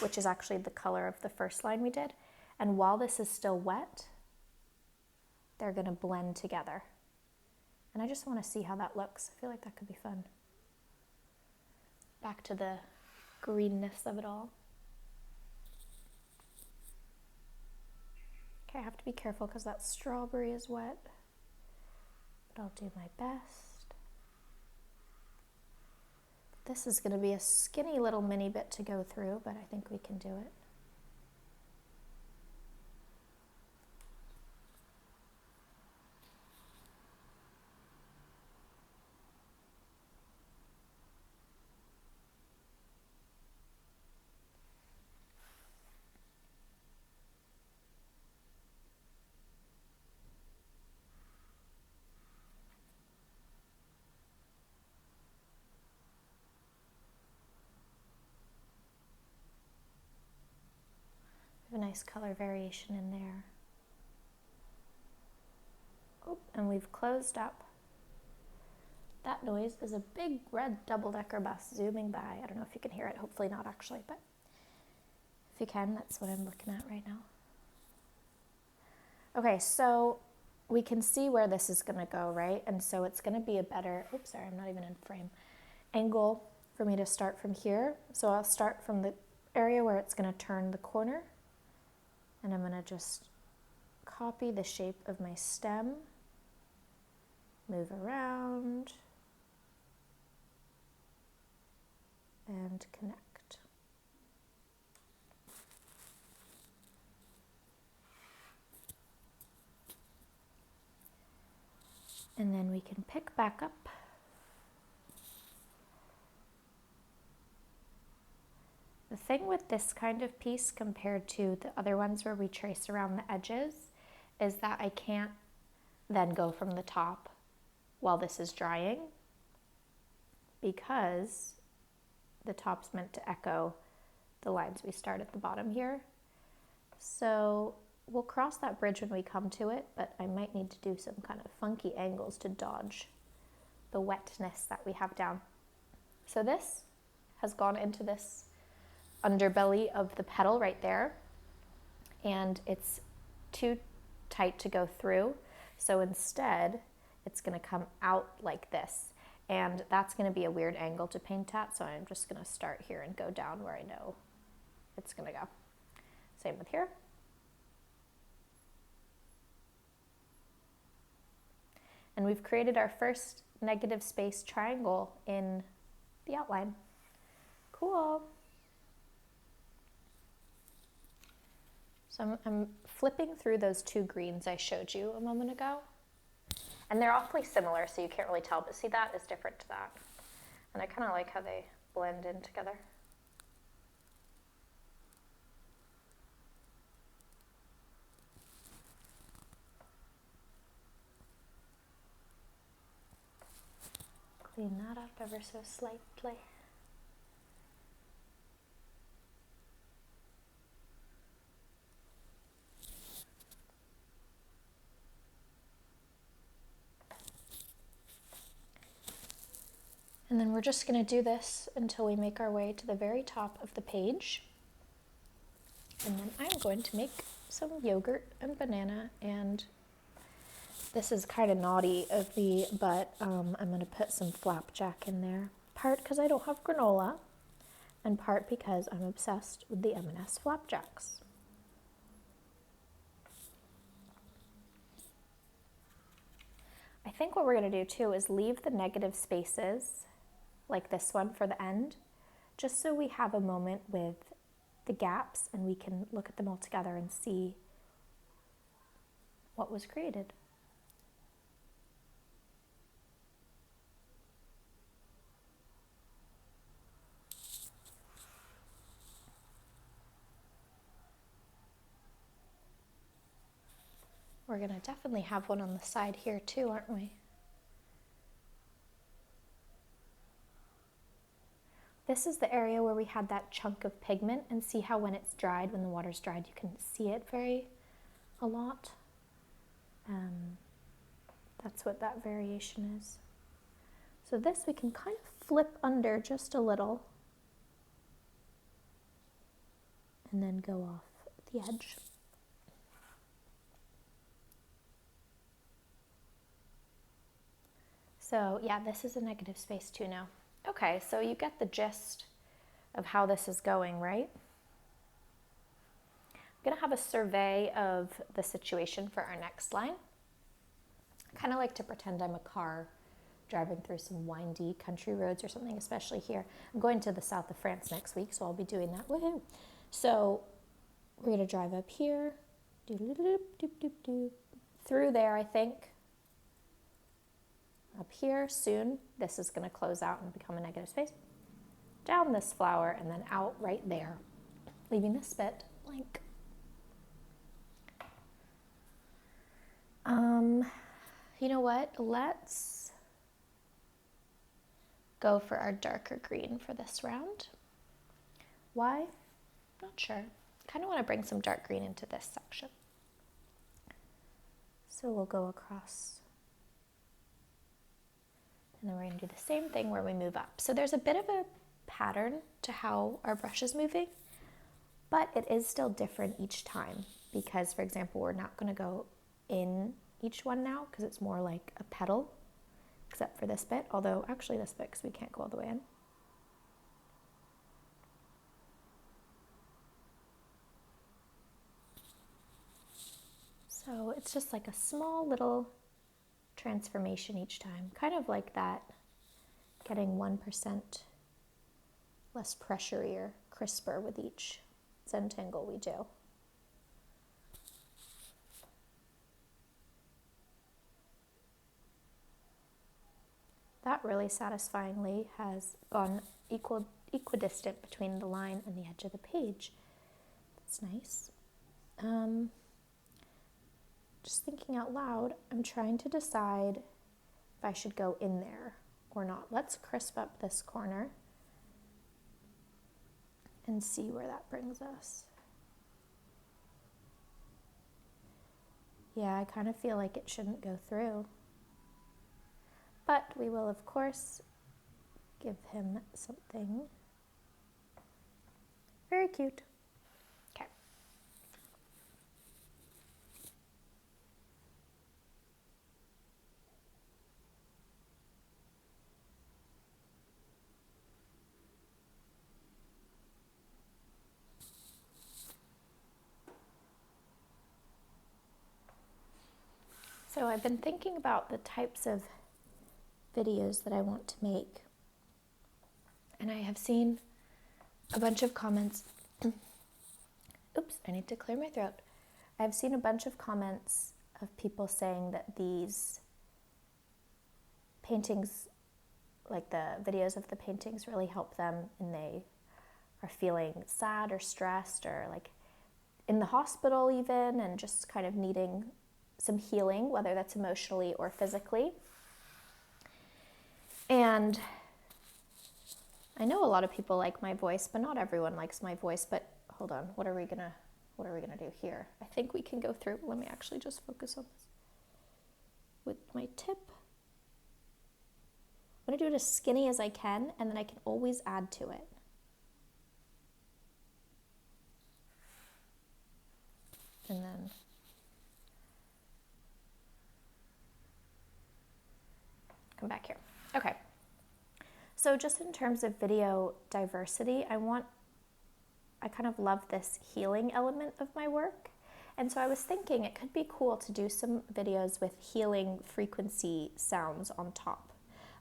which is actually the color of the first line we did. And while this is still wet, they're going to blend together. And I just want to see how that looks. I feel like that could be fun. Back to the greenness of it all. Okay, I have to be careful because that strawberry is wet, but I'll do my best. This is going to be a skinny little mini bit to go through, but I think we can do it. A nice color variation in there. Oh, and we've closed up. That noise is a big red double-decker bus zooming by. I don't know if you can hear it, hopefully not actually, but if you can, that's what I'm looking at right now. Okay, so we can see where this is gonna go, right? And so it's gonna be a better, oops, sorry, I'm not even in frame, angle for me to start from here. So I'll start from the area where it's gonna turn the corner, and I'm going to just copy the shape of my stem, move around, and connect. And then we can pick back up. The thing with this kind of piece compared to the other ones where we trace around the edges is that I can't then go from the top while this is drying, because the top's meant to echo the lines we start at the bottom here. So we'll cross that bridge when we come to it, but I might need to do some kind of funky angles to dodge the wetness that we have down. So this has gone into this underbelly of the petal right there, and it's too tight to go through, so instead it's going to come out like this, and that's going to be a weird angle to paint at, so I'm just going to start here and go down where I know it's going to go. Same with here. And we've created our first negative space triangle in the outline. Cool. So I'm flipping through those two greens I showed you a moment ago. And they're awfully similar, so you can't really tell, but see, that is different to that. And I kind of like how they blend in together. Clean that up ever so slightly. And then we're just going to do this until we make our way to the very top of the page. And then I'm going to make some yogurt and banana, and this is kind of naughty of me, but I'm going to put some flapjack in there. Part because I don't have granola, and part because I'm obsessed with the M&S flapjacks. I think what we're going to do too is leave the negative spaces, like this one for the end, just so we have a moment with the gaps and we can look at them all together and see what was created. We're going to definitely have one on the side here too, aren't we? This is the area where we had that chunk of pigment, and see how when it's dried, when the water's dried, you can see it a lot. That's what that variation is. So this we can kind of flip under just a little and then go off the edge. So yeah, this is a negative space too now. Okay, so you get the gist of how this is going, right? I'm gonna have a survey of the situation for our next line. I kind of like to pretend I'm a car driving through some windy country roads or something, especially here. I'm going to the south of France next week, so I'll be doing that. Woohoo! So we're gonna drive up here, through there, I think. Up here soon, this is going to close out and become a negative space. Down this flower and then out right there, leaving this bit blank. You know what? Let's go for our darker green for this round. Why? Not sure. Kind of want to bring some dark green into this section. So we'll go across. And then we're going to do the same thing where we move up. So there's a bit of a pattern to how our brush is moving, but it is still different each time because, for example, we're not going to go in each one now because it's more like a petal, except for this bit, although actually this bit because we can't go all the way in. So it's just like a small little transformation each time, kind of like that, getting 1% less pressurey or crisper with each Zen Tangle we do. That really satisfyingly has gone equidistant between the line and the edge of the page. That's nice. Just thinking out loud, I'm trying to decide if I should go in there or not. Let's crisp up this corner and see where that brings us. Yeah, I kind of feel like it shouldn't go through. But we will, of course, give him something very cute. Okay. So I've been thinking about the types of videos that I want to make, and I have seen a bunch of comments. Oops, I need to clear my throat. I've seen a bunch of comments of people saying that these paintings like the videos of the paintings really help them and they are feeling sad or stressed or like in the hospital even and just kind of needing some healing, whether that's emotionally or physically. And I know a lot of people like my voice, but not everyone likes my voice. But hold on, what are we gonna do here? I think we can go through. Let me actually just focus on this with my tip. I'm gonna do it as skinny as I can, and then I can always add to it. And then come back here. Okay. So just in terms of video diversity, I kind of love this healing element of my work. And so I was thinking it could be cool to do some videos with healing frequency sounds on top,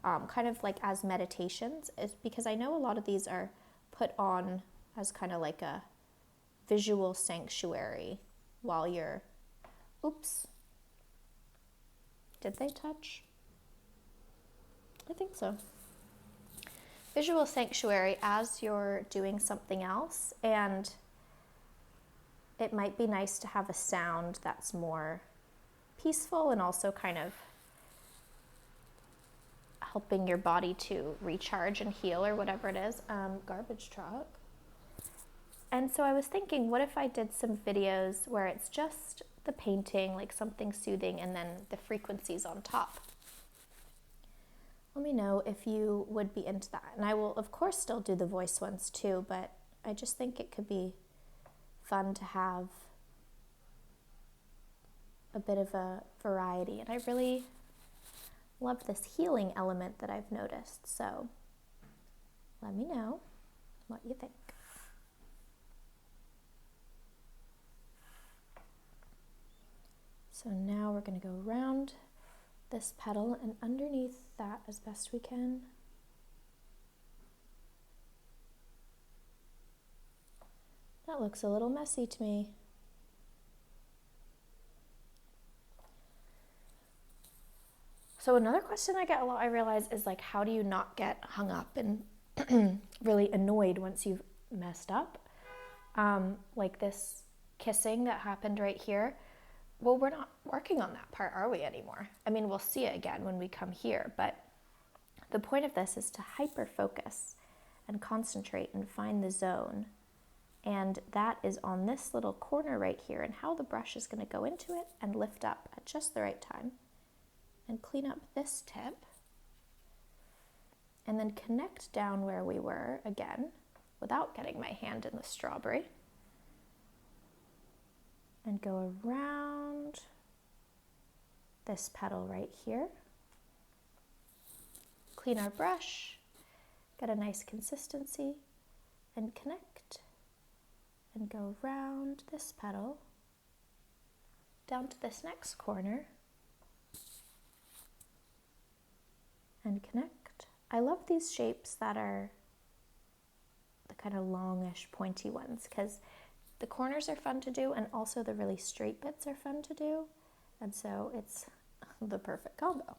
kind of like as meditations, because I know a lot of these are put on as kind of like a visual sanctuary while you're, oops, did they touch? I think so. Visual sanctuary as you're doing something else, and it might be nice to have a sound that's more peaceful and also kind of helping your body to recharge and heal or whatever it is. Garbage truck. And so I was thinking, what if I did some videos where it's just the painting, like something soothing, and then the frequencies on top? Let me know if you would be into that. And I will, of course, still do the voice ones too, but I just think it could be fun to have a bit of a variety. And I really love this healing element that I've noticed. So let me know what you think. So now we're going to go around this petal and underneath that as best we can. That looks a little messy to me. So another question I get a lot, I realize, is like, how do you not get hung up and really annoyed once you've messed up? Like this kissing that happened right here. Well, we're not working on that part, are we, anymore? I mean, we'll see it again when we come here, but the point of this is to hyper-focus and concentrate and find the zone. And that is on this little corner right here, and how the brush is going to go into it and lift up at just the right time and clean up this tip and then connect down where we were again without getting my hand in the strawberry. And go around this petal right here. Clean our brush, get a nice consistency, and connect. And go around this petal, down to this next corner, and connect. I love these shapes that are the kind of longish, pointy ones, because the corners are fun to do, and also the really straight bits are fun to do. And so it's the perfect combo.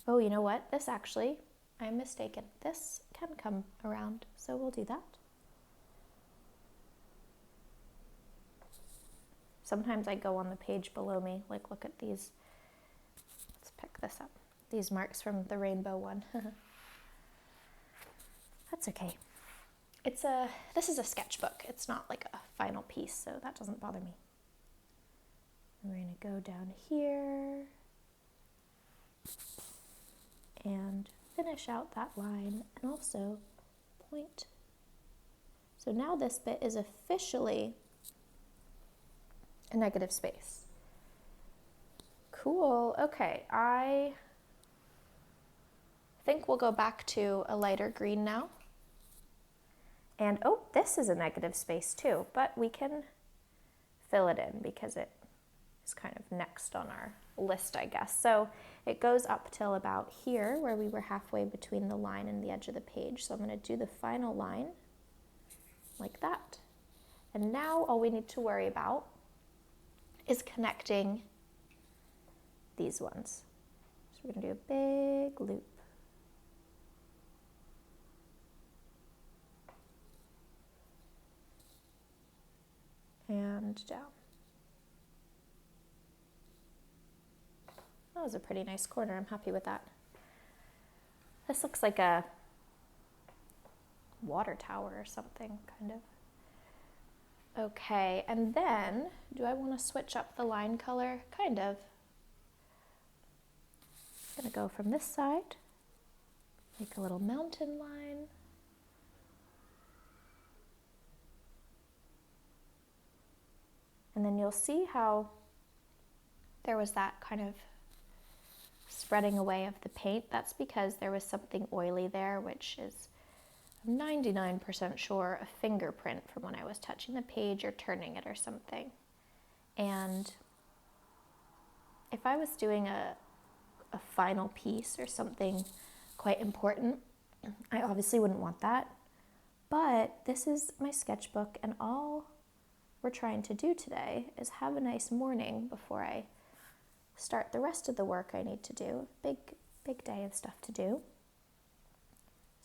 Oh, you know what? This actually, I'm mistaken. This can come around, so we'll do that. Sometimes I go on the page below me, like look at these. Let's pick this up. These marks from the rainbow one. That's okay. This is a sketchbook. It's not like a final piece, so that doesn't bother me. And we're going to go down here and finish out that line and also point. So now this bit is officially a negative space. Cool. Okay, I think we'll go back to a lighter green now. And oh, this is a negative space too, but we can fill it in because it is kind of next on our list, I guess. So it goes up till about here where we were halfway between the line and the edge of the page. So I'm going to do the final line like that. And now all we need to worry about is connecting these ones. So we're gonna do a big loop. And down. That was a pretty nice corner. I'm happy with that. This looks like a water tower or something, kind of. Okay, and then, do I want to switch up the line color? Kind of. I'm gonna go from this side, make a little mountain line. And then you'll see how there was that kind of spreading away of the paint. That's because there was something oily there, which is, I'm 99% sure, a fingerprint from when I was touching the page or turning it or something. And if I was doing a final piece or something quite important, I obviously wouldn't want that. But this is my sketchbook, and all we're trying to do today is have a nice morning before I start the rest of the work I need to do. Big day of stuff to do.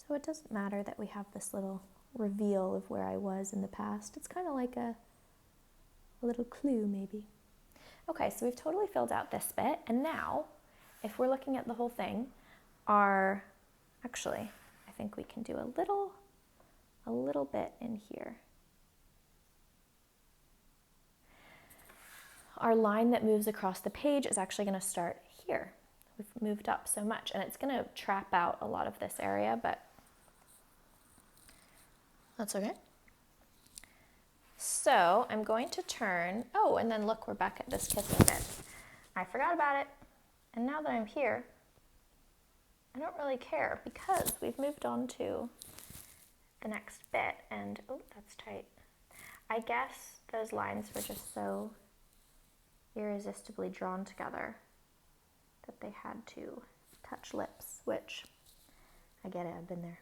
So it doesn't matter that we have this little reveal of where I was in the past. It's kind of like a little clue, maybe. Okay, so we've totally filled out this bit, and now, if we're looking at the whole thing, actually, I think we can do a little bit in here. Our line that moves across the page is actually going to start here. We've moved up so much, and it's going to trap out a lot of this area, but that's okay. So I'm going to turn, oh, and then look, we're back at this kissing bit. I forgot about it, and now that I'm here, I don't really care because we've moved on to the next bit, and oh, that's tight. I guess those lines were just so irresistibly drawn together that they had to touch lips, which I get it, I've been there.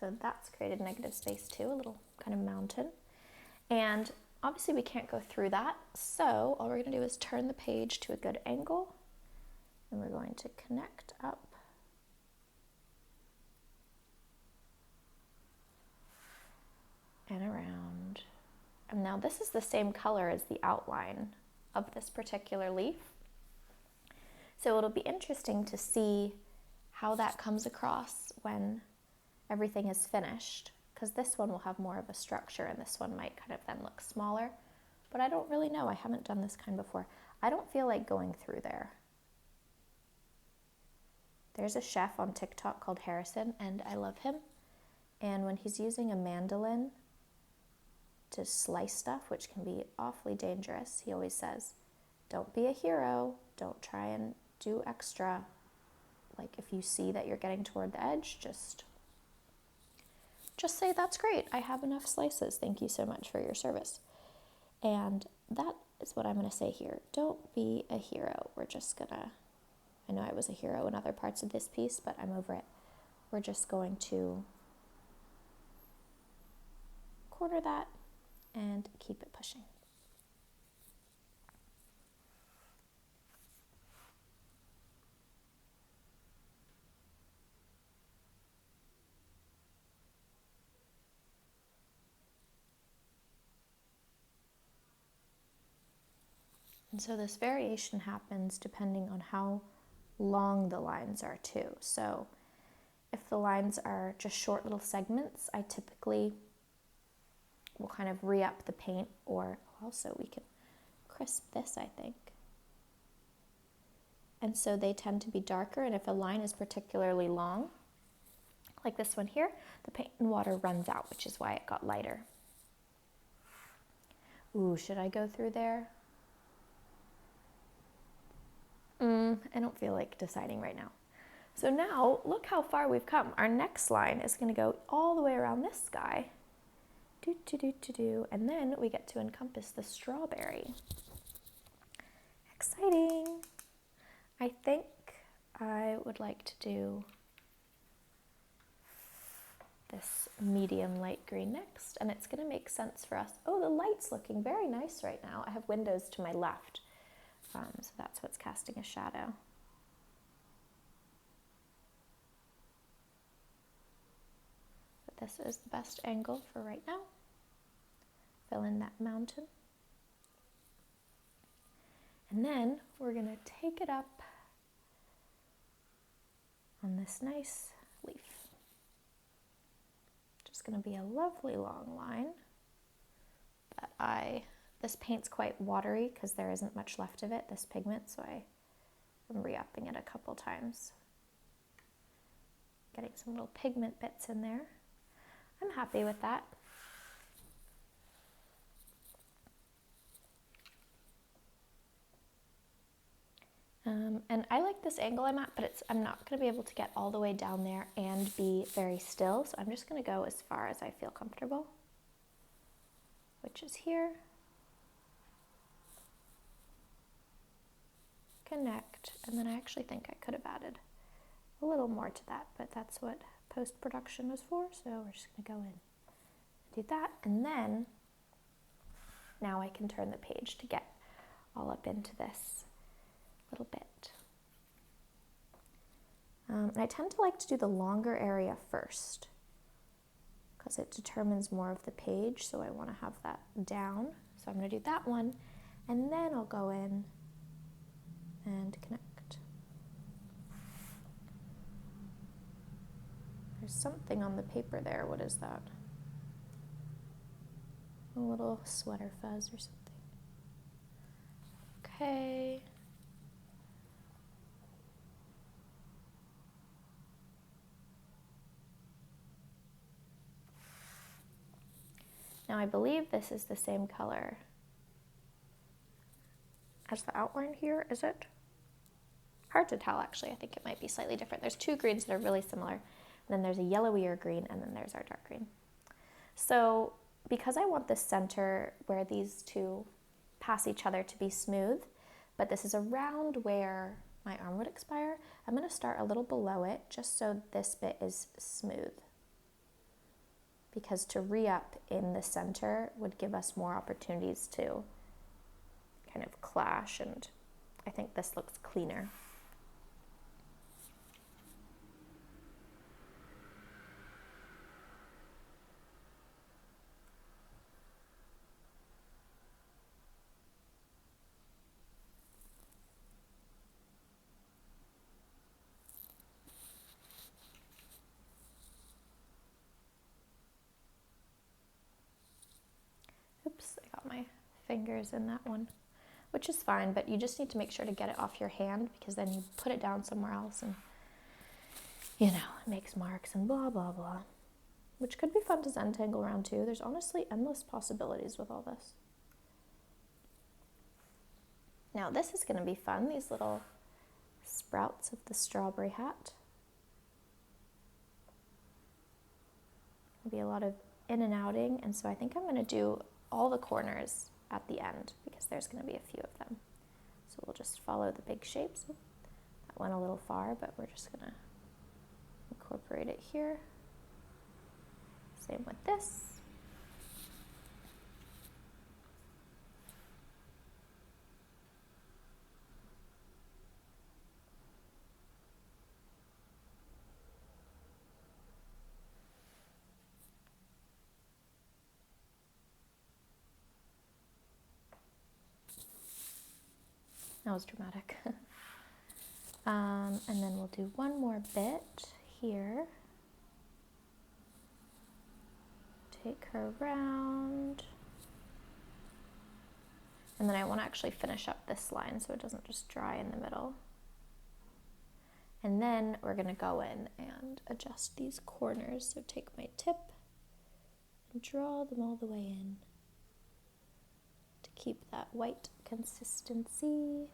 So that's created negative space too, a little kind of mountain. And obviously we can't go through that, so all we're going to do is turn the page to a good angle, and we're going to connect up and around. And now this is the same color as the outline of this particular leaf. So it'll be interesting to see how that comes across when everything is finished, because this one will have more of a structure and this one might kind of then look smaller. But I don't really know. I haven't done this kind before. I don't feel like going through there. There's a chef on TikTok called Harrison, and I love him. And when he's using a mandolin to slice stuff, which can be awfully dangerous, he always says, don't be a hero, don't try and do extra. Like if you see that you're getting toward the edge, just say, that's great, I have enough slices, thank you so much for your service. And that is what I'm going to say here. Don't be a hero. We're just gonna, I know I was a hero in other parts of this piece, but I'm over it. We're just going to corner that and keep it pushing. And so this variation happens depending on how long the lines are too. So if the lines are just short little segments, I typically will kind of re-up the paint, or also we can crisp this, I think. And so they tend to be darker, and if a line is particularly long, like this one here, the paint and water runs out, which is why it got lighter. Ooh, should I go through there? I don't feel like deciding right now. So now, look how far we've come. Our next line is going to go all the way around this guy. And then we get to encompass the strawberry. Exciting! I think I would like to do this medium light green next, and it's going to make sense for us. Oh, the light's looking very nice right now. I have windows to my left, so that's what's casting a shadow. But this is the best angle for right now. Fill in that mountain. And then we're going to take it up on this nice leaf. Just going to be a lovely long line that this paint's quite watery because there isn't much left of it, this pigment, so I'm re-upping it a couple times. Getting some little pigment bits in there. I'm happy with that. And I like this angle I'm at, but I'm not going to be able to get all the way down there and be very still, so I'm just going to go as far as I feel comfortable, which is here. Connect, and then I actually think I could have added a little more to that, but that's what post-production is for, so we're just going to go in and do that, and then now I can turn the page to get all up into this little bit. And I tend to like to do the longer area first because it determines more of the page, so I want to have that down. So I'm going to do that one, and then I'll go in and connect. There's something on the paper there. What is that? A little sweater fuzz or something. Okay. Now I believe this is the same color as the outline here, is it? Hard to tell actually, I think it might be slightly different. There's two greens that are really similar, and then there's a yellowier green, and then there's our dark green. So because I want the center where these two pass each other to be smooth, but this is around where my arm would expire, I'm going to start a little below it just so this bit is smooth. Because to re-up in the center would give us more opportunities to kind of clash, and I think this looks cleaner. Oops, I got my fingers in that one, which is fine, but you just need to make sure to get it off your hand because then you put it down somewhere else and, you know, it makes marks and blah, blah, blah, which could be fun to Zen Tangle around too. There's honestly endless possibilities with all this. Now this is going to be fun, these little sprouts of the strawberry hat. There'll be a lot of in and outing, and so I think I'm going to do all the corners at the end because there's going to be a few of them. So we'll just follow the big shapes. That went a little far, but we're just going to incorporate it here. Same with this. That was dramatic. And then we'll do one more bit here. Take her around. And then I want to actually finish up this line so it doesn't just dry in the middle. And then we're going to go in and adjust these corners. So take my tip and draw them all the way in to keep that white consistency.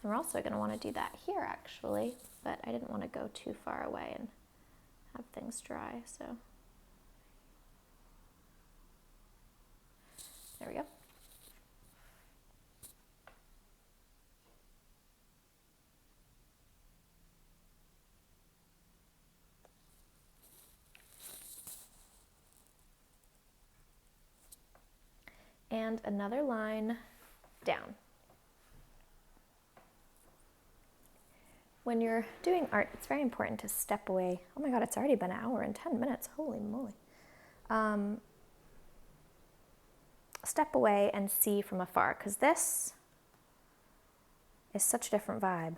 And we're also going to want to do that here actually, but I didn't want to go too far away and have things dry, so there we go. and another line down. When you're doing art, it's very important to step away. Oh my God, it's already been an hour and 10 minutes. Holy moly. Step away and see from afar, because this is such a different vibe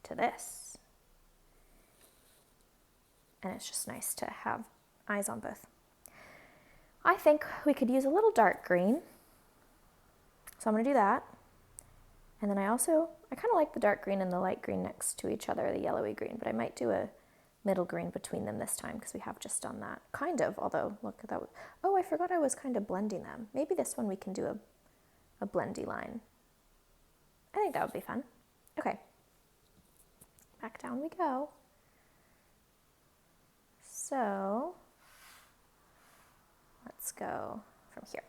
to this. And it's just nice to have eyes on both. I think we could use a little dark green. So I'm going to do that. And then I kind of like the dark green and the light green next to each other, the yellowy green, but I might do a middle green between them this time because we have just done that. Kind of, although, look at that. Oh, I forgot I was kind of blending them. Maybe this one we can do a blendy line. I think that would be fun. Okay. Back down we go. So, let's go from here.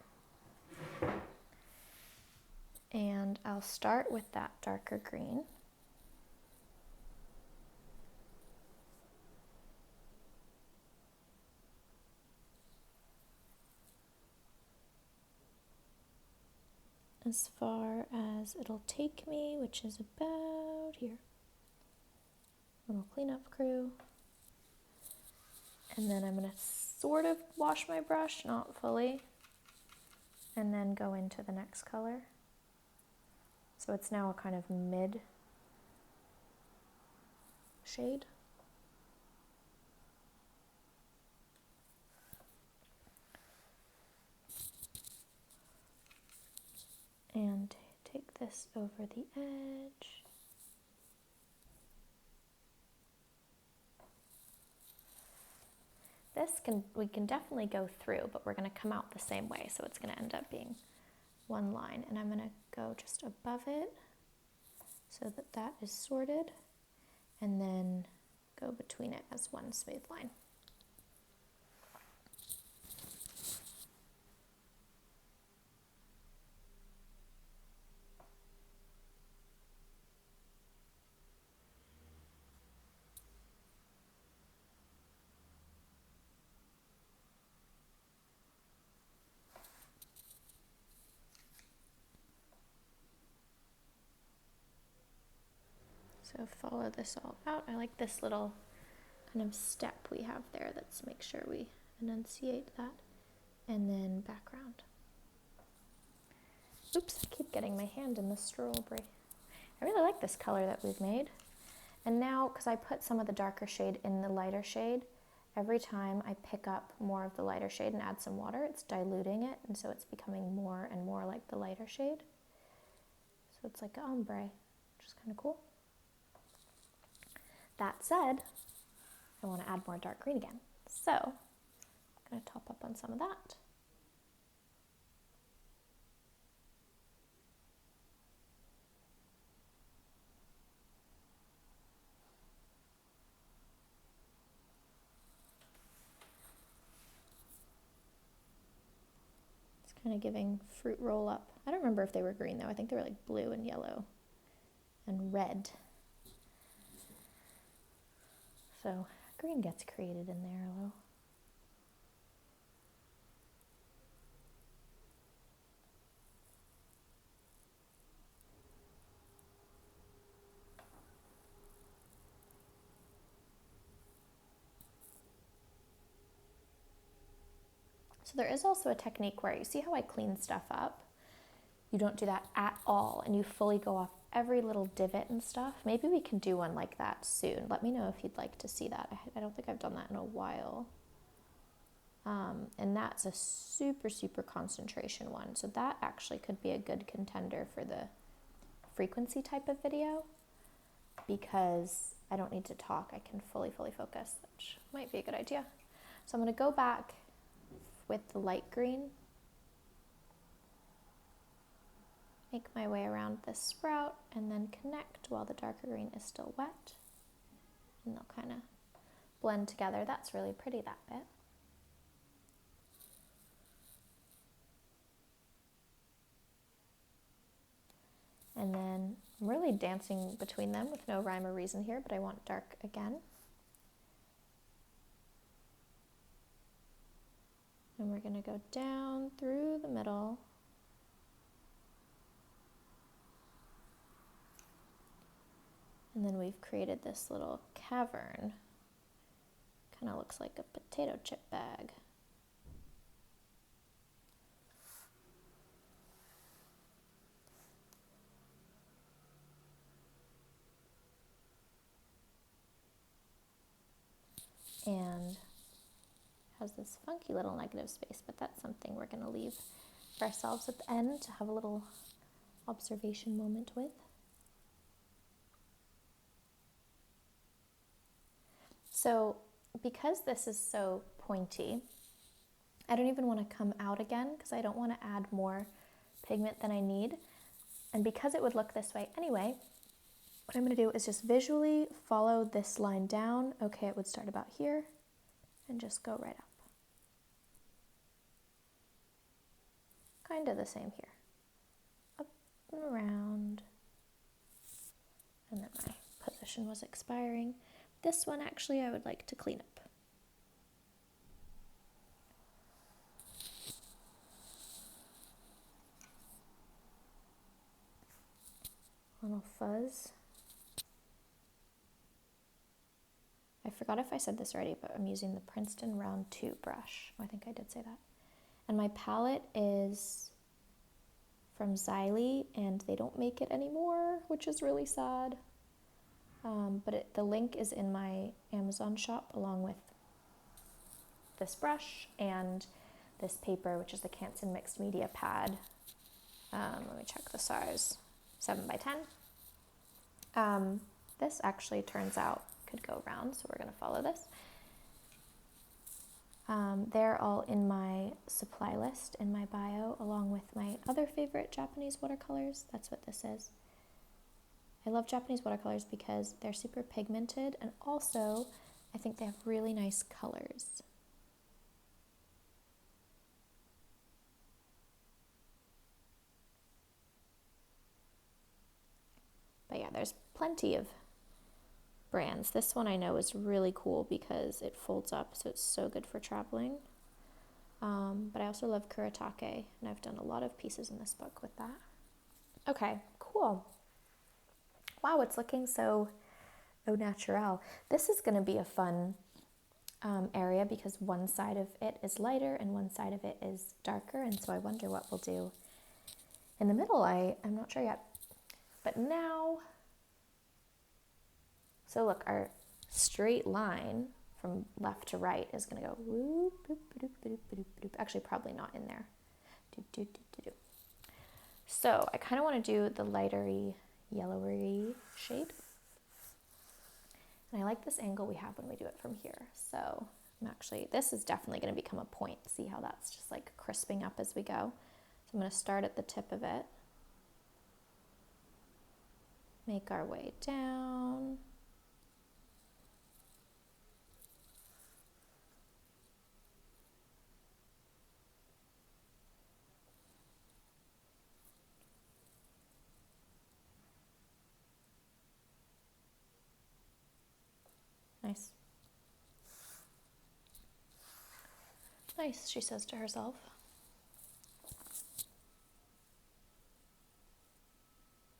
And I'll start with that darker green. As far as it'll take me, which is about here. Little cleanup crew. And then I'm going to sort of wash my brush, not fully, and then go into the next color. So it's now a kind of mid shade. And take this over the edge. We can definitely go through, but we're going to come out the same way, so it's going to end up being one line. And I'm going to go just above it so that that is sorted, and then go between it as one smooth line. So follow this all out. I like this little kind of step we have there. Let's make sure we enunciate that. And then background. Oops, I keep getting my hand in the strawberry. I really like this color that we've made. And now, because I put some of the darker shade in the lighter shade, every time I pick up more of the lighter shade and add some water, it's diluting it, and so it's becoming more and more like the lighter shade. So it's like an ombre, which is kind of cool. That said, I want to add more dark green again. So I'm going to top up on some of that. It's kind of giving fruit roll up. I don't remember if they were green though. I think they were like blue and yellow and red. So green gets created in there a little. So there is also a technique where you see how I clean stuff up? You don't do that at all, and you fully go off every little divot and stuff. Maybe we can do one like that soon. Let me know if you'd like to see that. I don't think I've done that in a while. And that's a super, super concentration one. So that actually could be a good contender for the frequency type of video, because I don't need to talk. I can fully focus, which might be a good idea. So I'm going to go back with the light green, make my way around this sprout, and then connect while the darker green is still wet. And they'll kind of blend together. That's really pretty, that bit. And then I'm really dancing between them with no rhyme or reason here, but I want dark again. And we're going to go down through the middle And then we've created this little cavern. Kind of looks like a potato chip bag. And has this funky little negative space, but that's something we're going to leave for ourselves at the end to have a little observation moment with. So because this is so pointy, I don't even want to come out again because I don't want to add more pigment than I need. And because it would look this way anyway, what I'm going to do is just visually follow this line down. Okay, it would start about here and just go right up. Kind of the same here. Up and around. And then my position was expiring. This one actually I would like to clean up. Little fuzz. I forgot if I said this already, but I'm using the Princeton Round 2 brush. I think I did say that. And my palette is from Xylee, and they don't make it anymore, which is really sad. But the link is in my Amazon shop along with this brush and this paper, which is the Canson Mixed Media Pad. Let me check the size, 7 by 10. This actually turns out could go round, so we're going to follow this. They're all in my supply list in my bio, along with my other favorite Japanese watercolors. That's what this is. I love Japanese watercolors because they're super pigmented, and also I think they have really nice colors. But yeah, there's plenty of brands. This one I know is really cool because it folds up, so it's so good for traveling. But I also love Kuretake, and I've done a lot of pieces in this book with that. Okay, cool. Wow, it's looking so au naturel. This is going to be a fun area because one side of it is lighter and one side of it is darker, and so I wonder what we'll do in the middle. I'm not sure yet. But now, so look, our straight line from left to right is going to go whoop, boop, boop, boop, boop, boop. Actually, probably not in there. Doop, doop, doop, doop, doop. So I kind of want to do the lighter-y, yellowy shade. And I like this angle we have when we do it from here. So this is definitely going to become a point. See how that's just like crisping up as we go. So I'm going to start at the tip of it. Make our way down. Nice. Nice, she says to herself.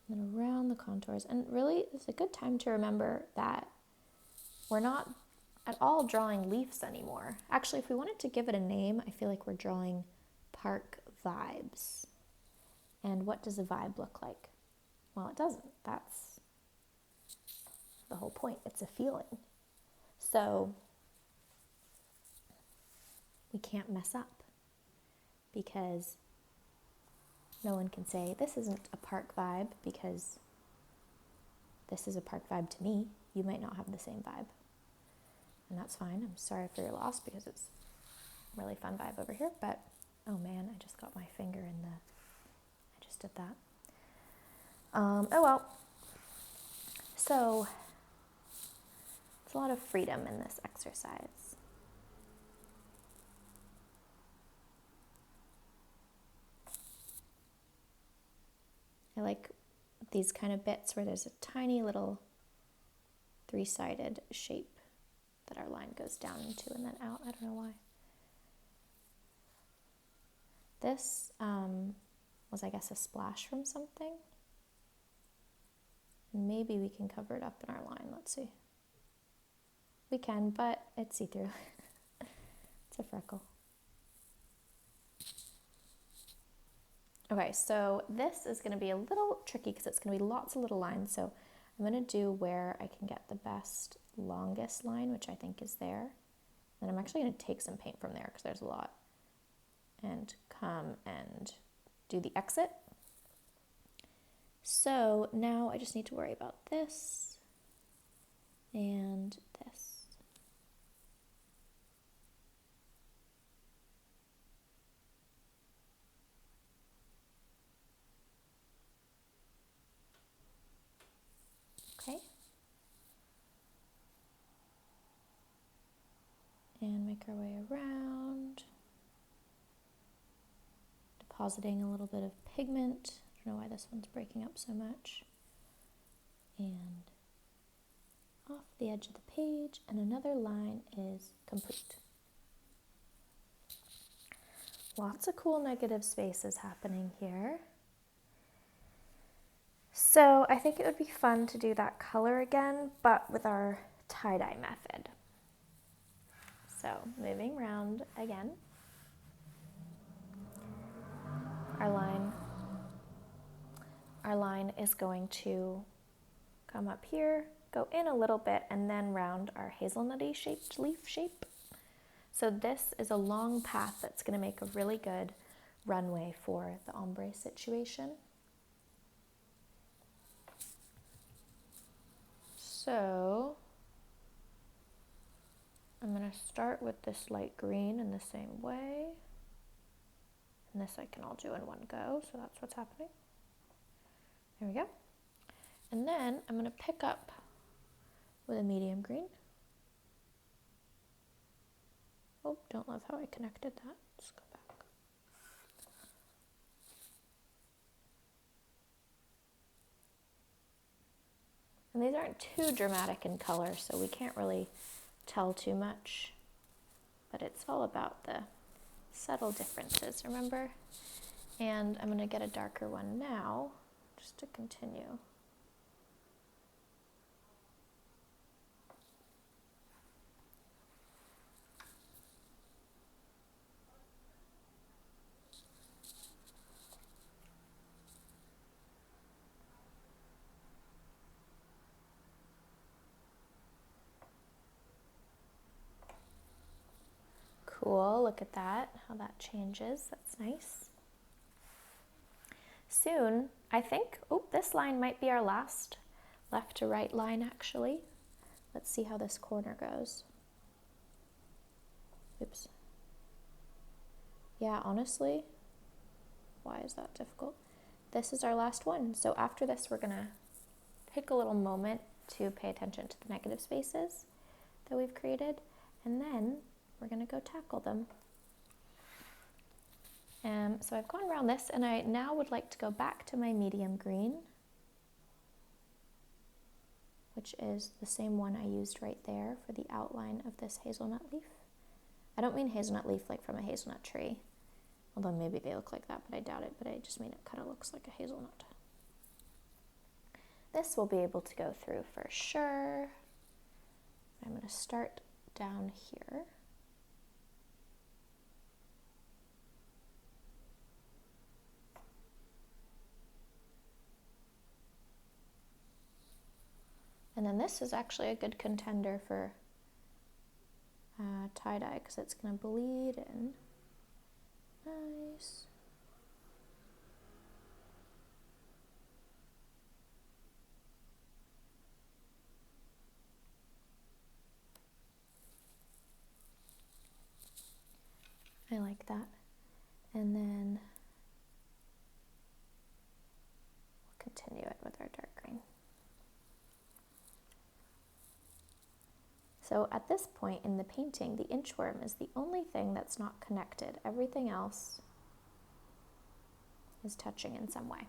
And then around the contours. And really, it's a good time to remember that we're not at all drawing leaves anymore. Actually, if we wanted to give it a name, I feel like we're drawing park vibes. And what does a vibe look like? Well, it doesn't. That's the whole point. It's a feeling. So we can't mess up because no one can say this isn't a park vibe because this is a park vibe to me. You might not have the same vibe. And that's fine. I'm sorry for your loss because it's a really fun vibe over here. But, oh man, I just got my finger in the... I just did that. Oh well. So, it's a lot of freedom in this exercise. I like these kind of bits where there's a tiny little three-sided shape that our line goes down into and then out. I don't know why. This was, I guess, a splash from something. And maybe we can cover it up in our line. Let's see. We can, but it's see-through. It's a freckle. Okay, so this is going to be a little tricky because it's going to be lots of little lines. So I'm going to do where I can get the best longest line, which I think is there. And I'm actually going to take some paint from there because there's a lot. And come and do the exit. So now I just need to worry about this and this. Okay. And make our way around. Depositing a little bit of pigment. I don't know why this one's breaking up so much. And off the edge of the page, and another line is complete. Lots of cool negative spaces happening here. So I think it would be fun to do that color again, but with our tie-dye method. So moving around again. Our line is going to come up here, go in a little bit, and then round our hazelnutty shaped leaf shape. So this is a long path that's going to make a really good runway for the ombre situation. So I'm going to start with this light green in the same way. And this I can all do in one go, so that's what's happening. There we go. And then I'm going to pick up with a medium green. Oh, don't love how I connected that. Let's go back. And these aren't too dramatic in color, so we can't really tell too much. But it's all about the subtle differences, remember? And I'm going to get a darker one now, just to continue. Cool, look at that, how that changes. That's nice. Soon, I think, oh, this line might be our last left to right line actually. Let's see how this corner goes. Oops. Yeah, honestly, why is that difficult? This is our last one. So after this, we're gonna take a little moment to pay attention to the negative spaces that we've created, and then we're gonna go tackle them. So I've gone around this, and I now would like to go back to my medium green, which is the same one I used right there for the outline of this hazelnut leaf. I don't mean hazelnut leaf like from a hazelnut tree, although maybe they look like that, but I doubt it, but I just mean it kind of looks like a hazelnut. This will be able to go through for sure. I'm going to start down here. And then this is actually a good contender for tie-dye because it's going to bleed in. Nice. I like that. And then we'll continue it with our dark green. So at this point in the painting, the inchworm is the only thing that's not connected. Everything else is touching in some way.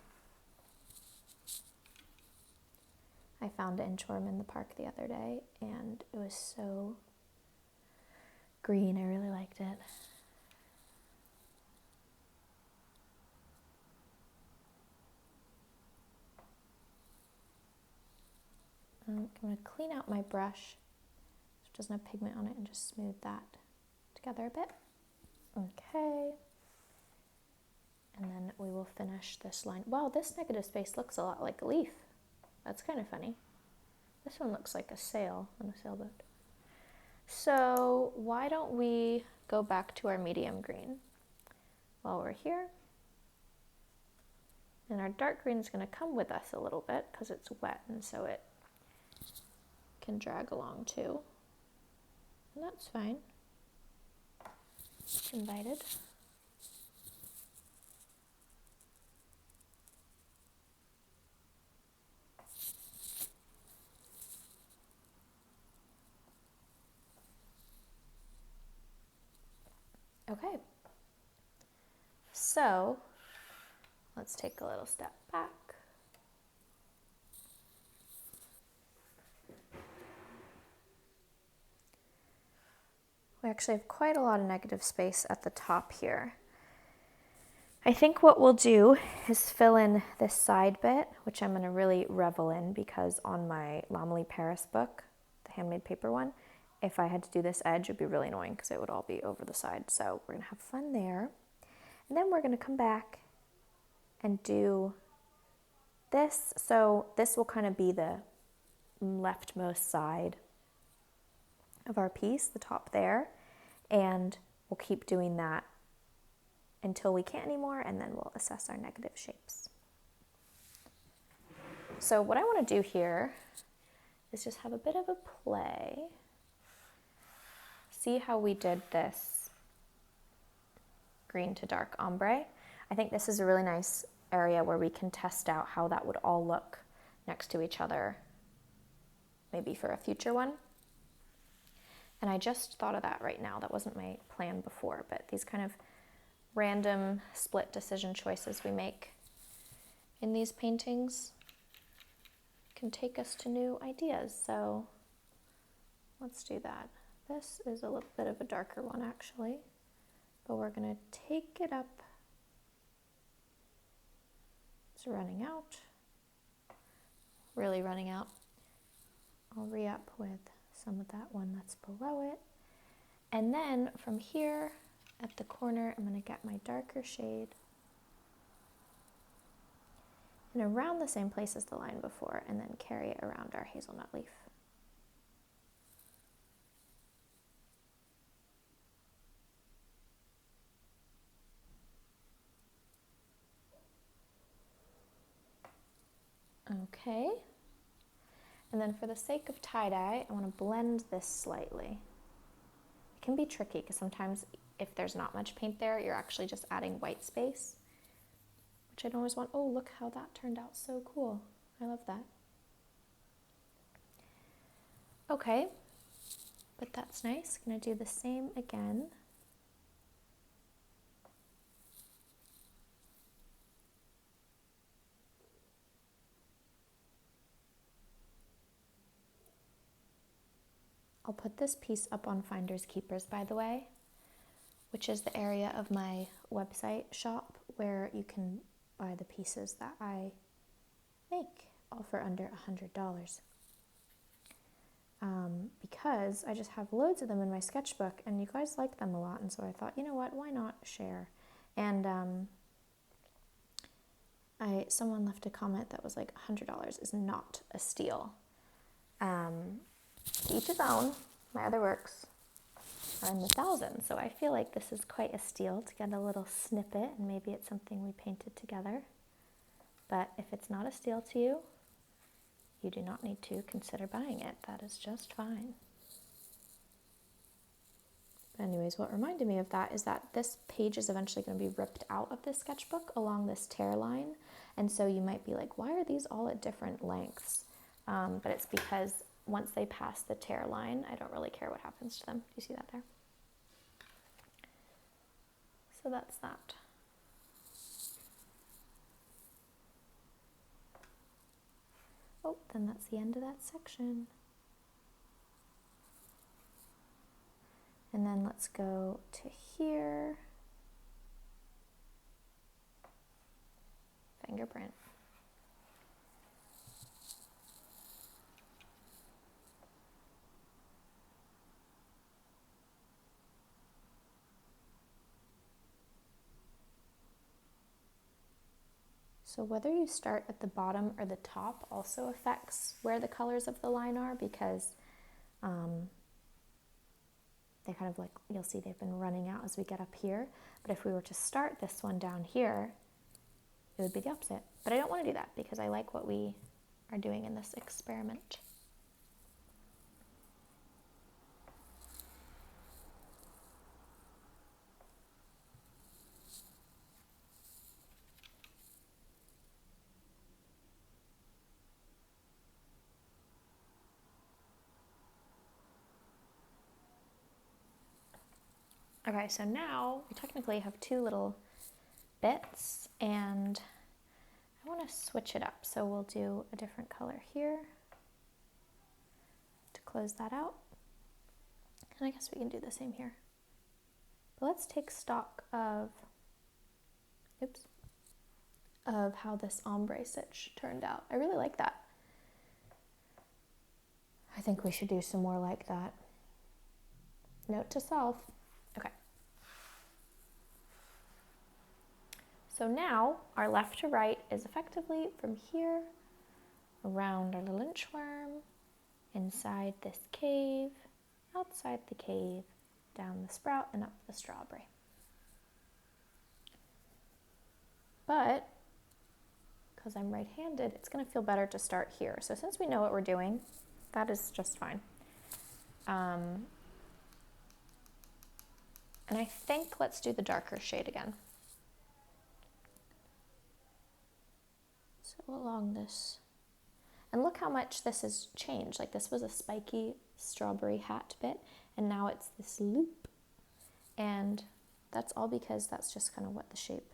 I found an inchworm in the park the other day, and it was so green. I really liked it. I'm going to clean out my brush so it doesn't have pigment on it and just smooth that together a bit. Okay. And then we will finish this line. Wow, this negative space looks a lot like a leaf. That's kind of funny. This one looks like a sail on a sailboat. So why don't we go back to our medium green while we're here. And our dark green is going to come with us a little bit because it's wet, and so it can drag along too. And that's fine. It's invited. Okay. So let's take a little step back. We actually have quite a lot of negative space at the top here. I think what we'll do is fill in this side bit, which I'm going to really revel in because on my Lomely Paris book, the handmade paper one, if I had to do this edge, it would be really annoying because it would all be over the side. So we're going to have fun there. And then we're going to come back and do this. So this will kind of be the leftmost side of our piece, the top there, and we'll keep doing that until we can't anymore, and then we'll assess our negative shapes. So what I want to do here is just have a bit of a play. See how we did this green to dark ombre? I think this is a really nice area where we can test out how that would all look next to each other, maybe for a future one. And I just thought of that right now. That wasn't my plan before, but these kind of random split decision choices we make in these paintings can take us to new ideas. So let's do that. This is a little bit of a darker one actually, but we're going to take it up. It's running out, really running out. I'll re-up with some of that one that's below it. And then from here at the corner, I'm going to get my darker shade and around the same place as the line before, and then carry it around our hazelnut leaf. Okay. And then for the sake of tie-dye, I want to blend this slightly. It can be tricky because sometimes if there's not much paint there, you're actually just adding white space, which I don't always want. Oh, look how that turned out so cool. I love that. Okay, but that's nice. Gonna do the same again. I'll put this piece up on Finders Keepers, by the way, which is the area of my website shop where you can buy the pieces that I make, all for under $100. Because I just have loads of them in my sketchbook, and you guys like them a lot, and so I thought, you know what, why not share? And someone left a comment that was like, $100 is not a steal. To each his own. My other works are in the thousands, so I feel like this is quite a steal to get a little snippet, and maybe it's something we painted together. But if it's not a steal to you, you do not need to consider buying it. That is just fine. But anyways, what reminded me of that is that this page is eventually going to be ripped out of this sketchbook along this tear line, and so you might be like, why are these all at different lengths? But it's because once they pass the tear line, I don't really care what happens to them. Do you see that there? So that's that. Oh, then that's the end of that section. And then let's go to here. Fingerprint. So whether you start at the bottom or the top also affects where the colors of the line are, because they kind of like, you'll see they've been running out as we get up here. But if we were to start this one down here, it would be the opposite. But I don't want to do that because I like what we are doing in this experiment. Okay, so now we technically have two little bits, and I want to switch it up. So we'll do a different color here to close that out. And I guess we can do the same here. But let's take stock of, of how this ombre stitch turned out. I really like that. I think we should do some more like that. Note to self. Okay. So now our left to right is effectively from here around our little inchworm, inside this cave, outside the cave, down the sprout and up the strawberry. But because I'm right-handed, it's going to feel better to start here. So since we know what we're doing, that is just fine. And I think let's do the darker shade again. So along this, and look how much this has changed. Like this was a spiky strawberry hat bit, and now it's this loop. And that's all because that's just kind of what the shape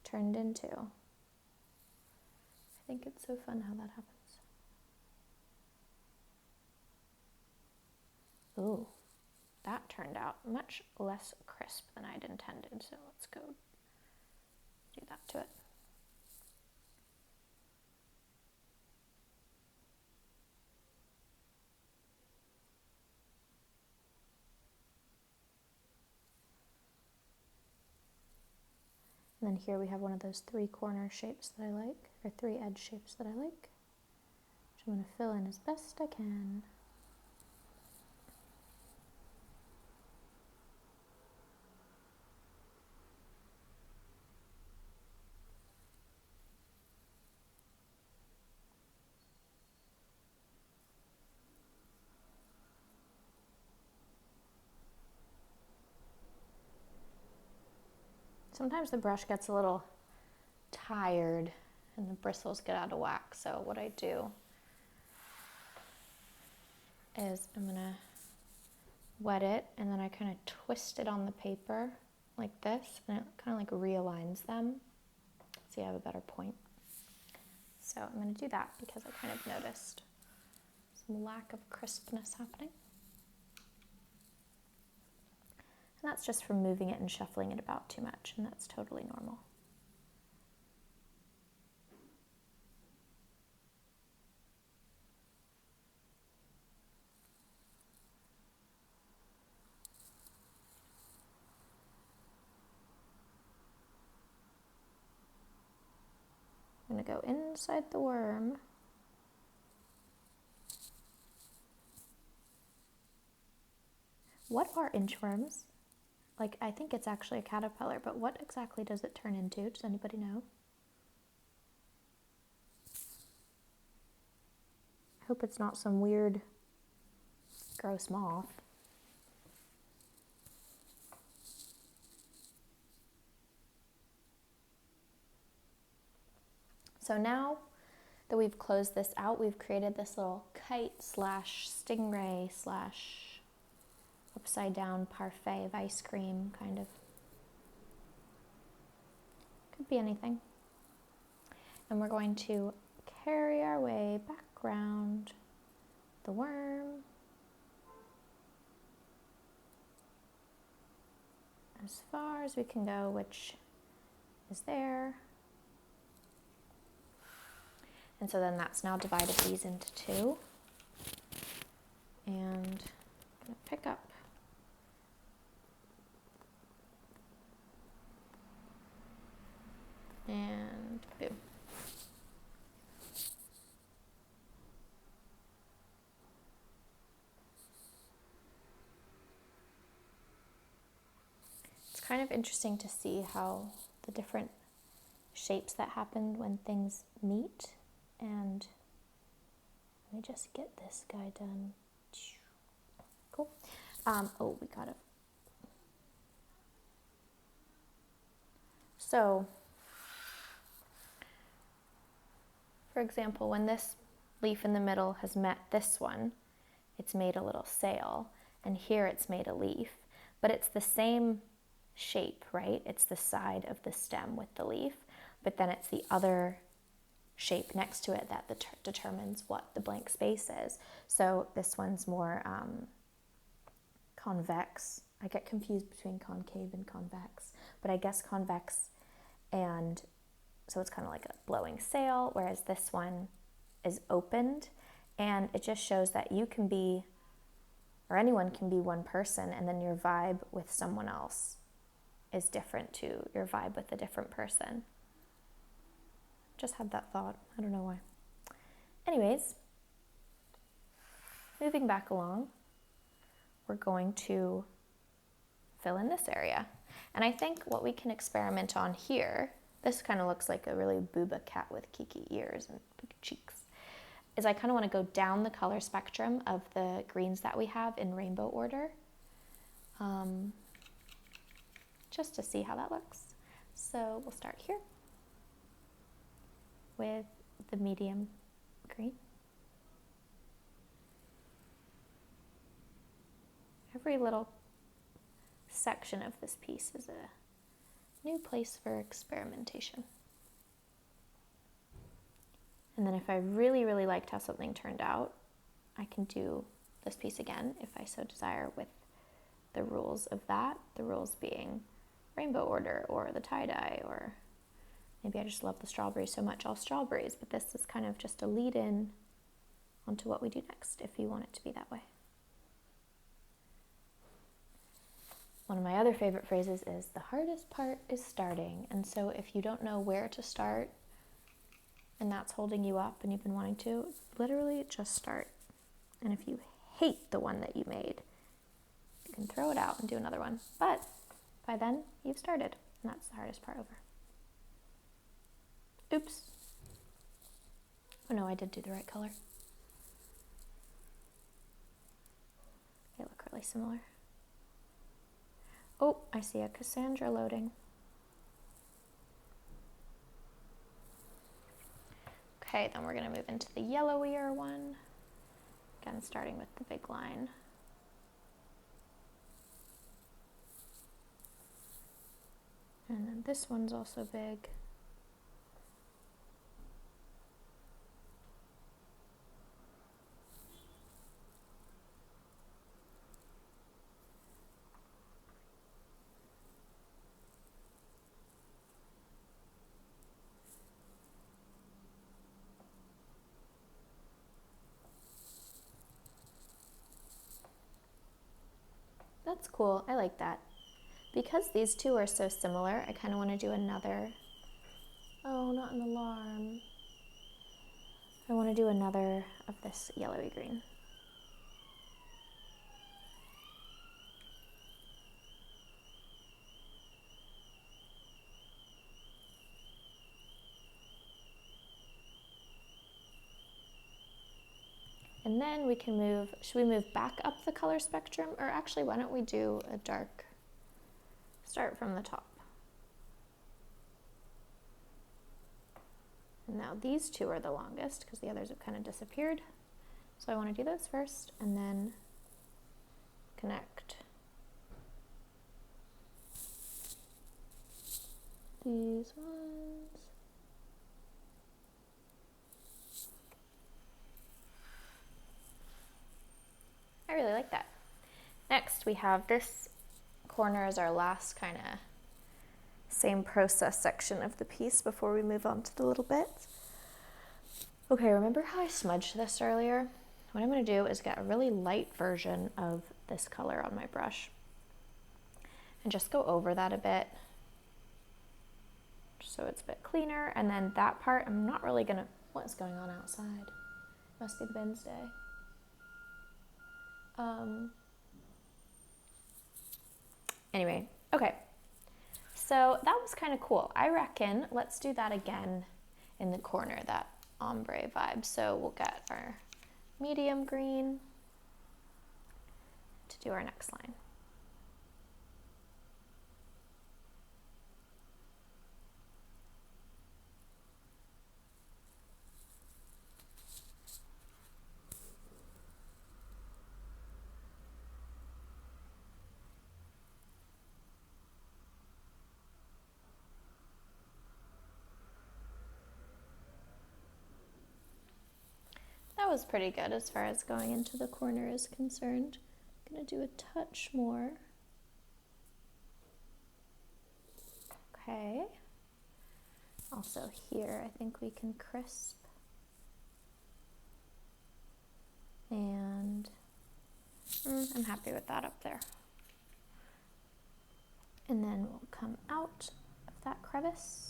turned into. I think it's so fun how that happens. Ooh, that turned out much less crisp than I'd intended. So let's go do that to it. And then here we have one of those 3-corner shapes that I like, or 3 edge shapes that I like, which I'm going to fill in as best I can. Sometimes the brush gets a little tired and the bristles get out of whack. So what I do is I'm gonna wet it and then I kind of twist it on the paper like this, and it kind of like realigns them so you have a better point. So I'm gonna do that because I kind of noticed some lack of crispness happening. And that's just from moving it and shuffling it about too much, and that's totally normal. I'm going to go inside the worm. What are inchworms? Like, I think it's actually a caterpillar, but what exactly does it turn into? Does anybody know? I hope it's not some weird, gross moth. So now that we've closed this out, we've created this little kite slash stingray slash upside down parfait of ice cream, kind of. Could be anything. And we're going to carry our way back around the worm as far as we can go, which is there. And so then that's now divided these into 2. And I'm going to pick up and boom. kind of interesting to see how the different shapes that happen when things meet. And let me just get this guy done. Cool. Oh, we got it. So, for example, when this leaf in the middle has met this one, it's made a little sail, and here it's made a leaf, but it's the same shape, right? It's the side of the stem with the leaf, but then it's the other shape next to it that determines what the blank space is. So this one's more convex. I get confused between concave and convex, but I guess convex, and so it's kind of like a blowing sail, whereas this one is opened, and it just shows that you can be, or anyone can be one person, and then your vibe with someone else is different to your vibe with a different person. Just had that thought. I don't know why. Anyways, moving back along, we're going to fill in this area. And I think what we can experiment on here, this kind of looks like a really booba cat with kiki ears and big cheeks, is I kind of want to go down the color spectrum of the greens that we have in rainbow order, just to see how that looks. So we'll start here with the medium green. Every little section of this piece is a new place for experimentation. And then if I really, really liked how something turned out, I can do this piece again if I so desire with the rules of that, the rules being rainbow order or the tie-dye, or maybe I just love the strawberries so much, all strawberries, but this is kind of just a lead in onto what we do next if you want it to be that way. One of my other favorite phrases is the hardest part is starting. And so if you don't know where to start and that's holding you up and you've been wanting to, literally just start. And if you hate the one that you made, you can throw it out and do another one. But by then you've started, and that's the hardest part over. Oops. Oh no, I did do the right color. They look really similar. Oh, I see a Cassandra loading. Okay, then we're going to move into the yellowier one. Again, starting with the big line. And then this one's also big. That's cool. I like that. Because these two are so similar, I kind of want to do another. Oh, not an alarm. I want to do another of this yellowy green. And then we can move, should we move back up the color spectrum? Or actually, why don't we do a dark, start from the top. And now these two are the longest because the others have kind of disappeared. So I want to do those first and then connect these ones. I really like that. Next, we have this corner as our last kind of same process section of the piece before we move on to the little bits. Okay, remember how I smudged this earlier? What I'm going to do is get a really light version of this color on my brush and just go over that a bit so it's a bit cleaner. And then that part, I'm not really going to, what's going on outside? Must be the bin's day. Anyway, okay, So that was kind of cool. I reckon let's do that again in the corner, that ombre vibe. So we'll get our medium green to do our next line. That was pretty good as far as going into the corner is concerned. I'm gonna do a touch more. Okay. Also here, I think we can crisp. And I'm happy with that up there. And then we'll come out of that crevice.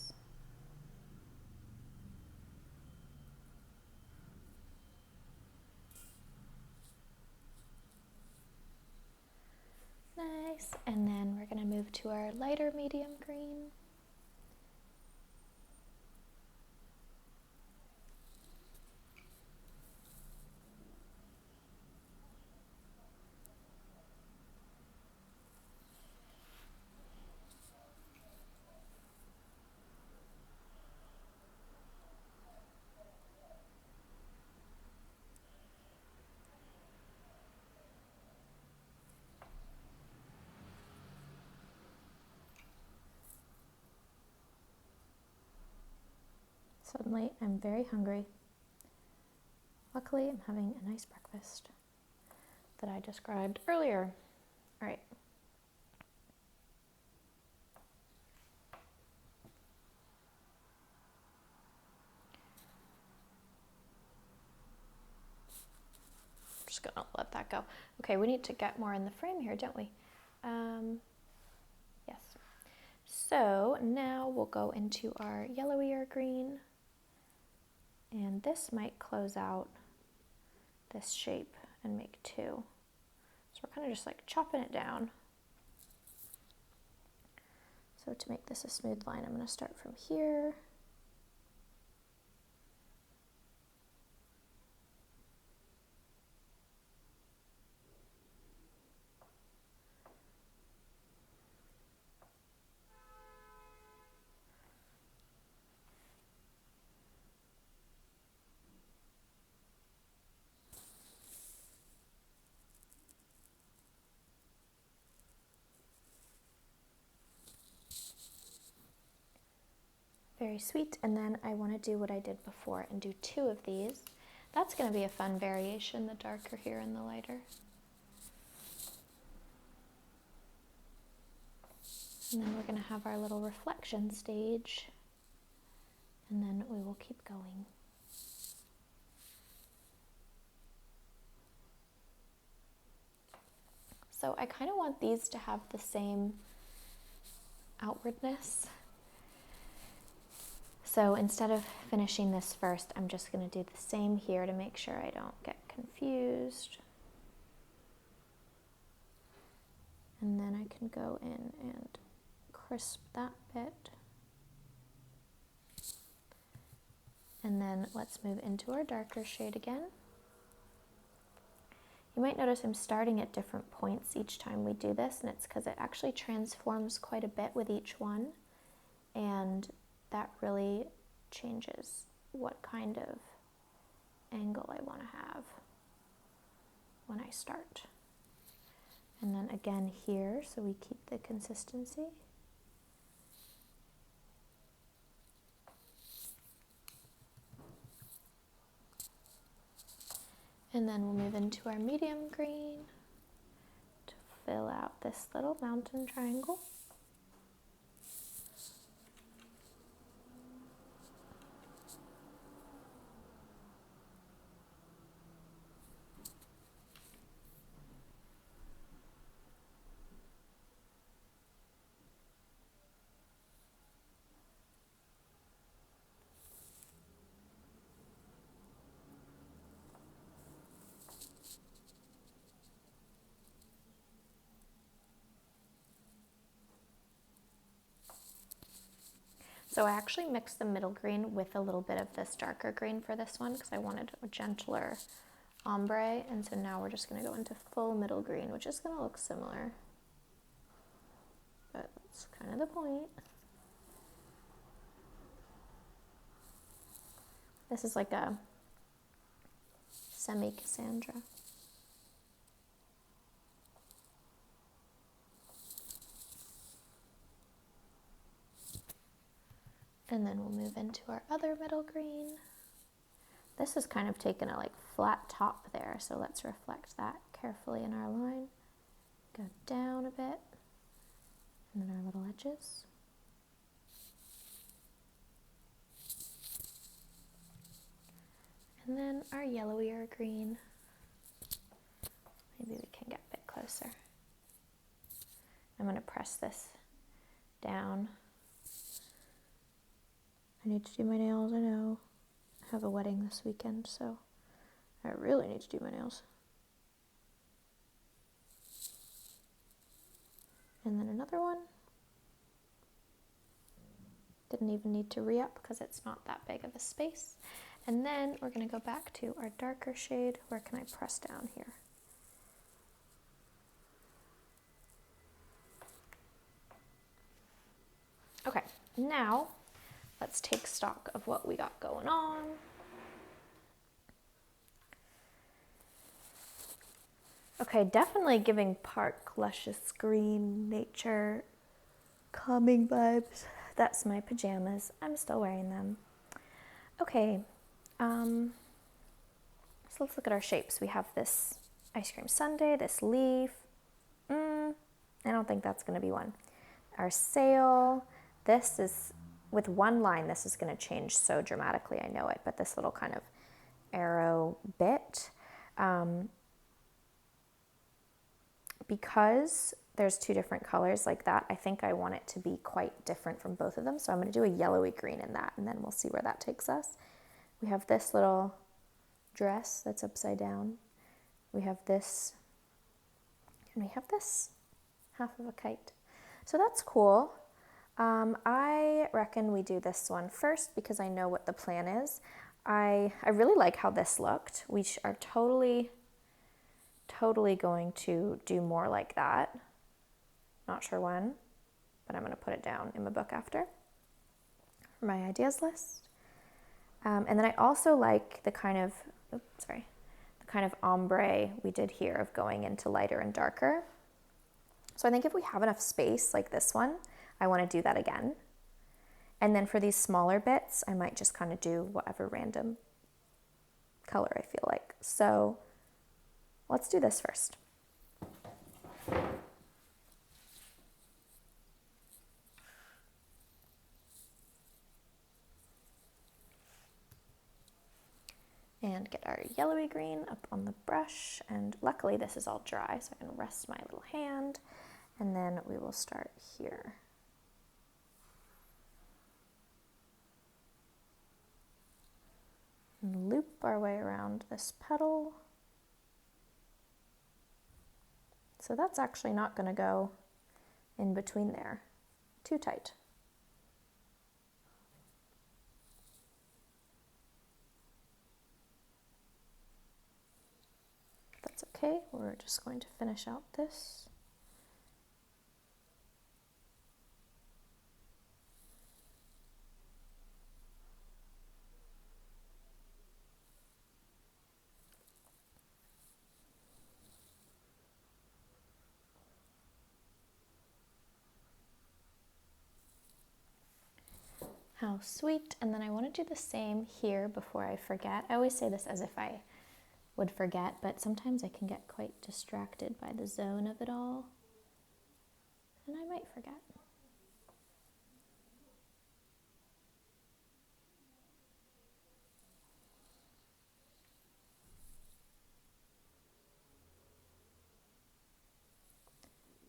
Nice, and then we're going to move to our lighter medium green. Suddenly, I'm very hungry. Luckily, I'm having a nice breakfast that I described earlier. All right. I'm just gonna let that go. Okay, we need to get more in the frame here, don't we? Yes. So now we'll go into our yellowier green. And this might close out this shape and make two. So we're kind of just like chopping it down. So to make this a smooth line, I'm going to start from here. Very sweet, and then I want to do what I did before and do two of these. That's going to be a fun variation, the darker here and the lighter. And then we're going to have our little reflection stage, and then we will keep going. So I kind of want these to have the same outwardness. So instead of finishing this first, I'm just going to do the same here to make sure I don't get confused. And then I can go in and crisp that bit. And then let's move into our darker shade again. You might notice I'm starting at different points each time we do this, and it's because it actually transforms quite a bit with each one. And that really changes what kind of angle I want to have when I start. And then again here, so we keep the consistency. And then we'll move into our medium green to fill out this little mountain triangle. So I actually mixed the middle green with a little bit of this darker green for this one because I wanted a gentler ombre, and so now we're just going to go into full middle green, which is going to look similar, but that's kind of the point. This is like a semi-Cassandra. And then we'll move into our other middle green. This is kind of taken a like flat top there, so let's reflect that carefully in our line. Go down a bit, and then our little edges. And then our yellowier green. Maybe we can get a bit closer. I'm going to press this down. I need to do my nails, I know. I have a wedding this weekend, so I really need to do my nails. And then another one. Didn't even need to re-up because it's not that big of a space. And then we're going to go back to our darker shade. Where can I press down here? Okay, now let's take stock of what we got going on. Okay, definitely giving park, luscious green, nature, calming vibes. That's my pajamas. I'm still wearing them. Okay, so let's look at our shapes. We have this ice cream sundae, this leaf. I don't think that's going to be one. Our sail. This is, with one line, this is going to change so dramatically, I know it, but this little kind of arrow bit. Because there's two different colors like that, I think I want it to be quite different from both of them. So I'm going to do a yellowy green in that, and then we'll see where that takes us. We have this little dress that's upside down. We have this, and we have this, half of a kite. So that's cool. I reckon we do this one first because I know what the plan is. I really like how this looked. We are totally going to do more like that. Not sure when, but I'm going to put it down in my book after for my ideas list. And then I also like the kind of, the kind of ombre we did here of going into lighter and darker. So I think if we have enough space like this one, I want to do that again. And then for these smaller bits, I might just kind of do whatever random color I feel like. So let's do this first. And get our yellowy green up on the brush. And luckily this is all dry, so I can rest my little hand. And then we will start here. And loop our way around this petal. So that's actually not going to go in between there. Too tight. That's okay. We're just going to finish out this. How sweet. And then I want to do the same here before I forget. I always say this as if I would forget, but sometimes I can get quite distracted by the zone of it all, and I might forget.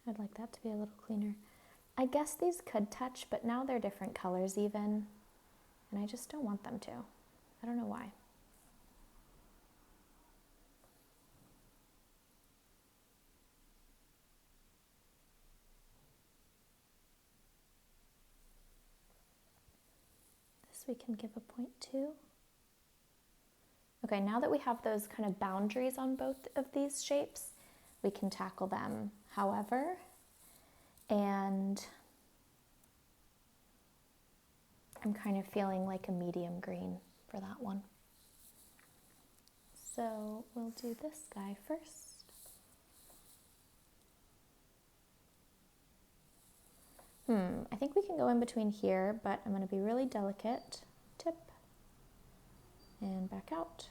I'd like that to be a little cleaner. I guess these could touch, but now they're different colors even, and I just don't want them to. I don't know why. this we can give a point to. Okay, now that we have those kind of boundaries on both of these shapes, we can tackle them however. And I'm kind of feeling like a medium green for that one. So we'll do this guy first. I think we can go in between here, but I'm going to be really delicate. Tip and back out.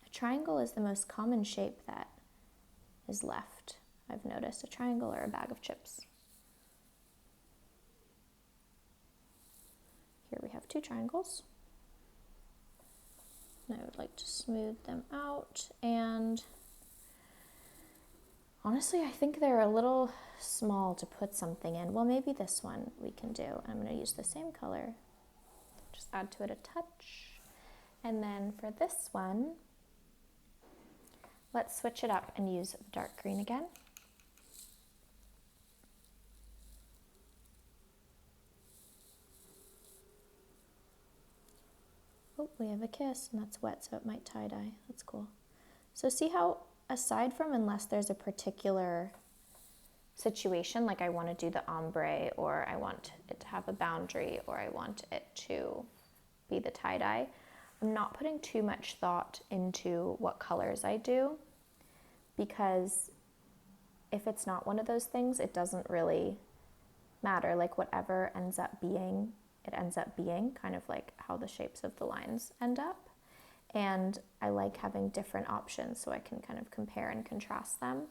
A triangle is the most common shape that is left, I've noticed. A triangle or a bag of chips. Here we have 2 triangles. And I would like to smooth them out, and honestly, I think they're a little small to put something in. Well, maybe this one we can do. I'm going to use the same color. Just add to it a touch. And then for this one, let's switch it up and use the dark green again. Oh, we have a kiss, and that's wet, so it might tie-dye. That's cool. So see how, aside from unless there's a particular situation, like I want to do the ombre, or I want it to have a boundary, or I want it to be the tie-dye, I'm not putting too much thought into what colors I do, because if it's not one of those things, it doesn't really matter. Like whatever ends up being, it ends up being, kind of like how the shapes of the lines end up. And I like having different options so I can kind of compare and contrast them.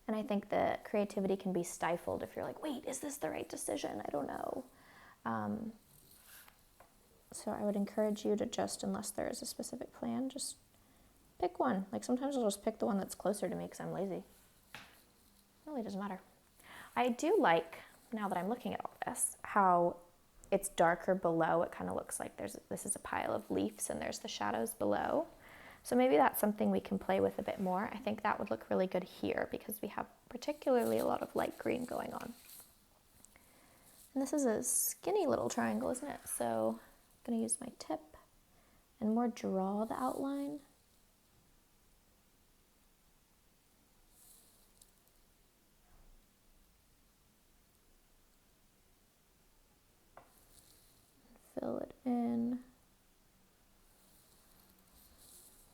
And I think the creativity can be stifled if you're like, wait, is this the right decision? I don't know. So I would encourage you to just, unless there is a specific plan, just pick one. Like sometimes I'll just pick the one that's closer to me because I'm lazy. It really doesn't matter. I do like, now that I'm looking at all this, how it's darker below. It kind of looks like this is a pile of leaves and there's the shadows below. So maybe that's something we can play with a bit more. I think that would look really good here because we have particularly a lot of light green going on. And this is a skinny little triangle, isn't it? So I'm going to use my tip and more draw the outline. Fill it in.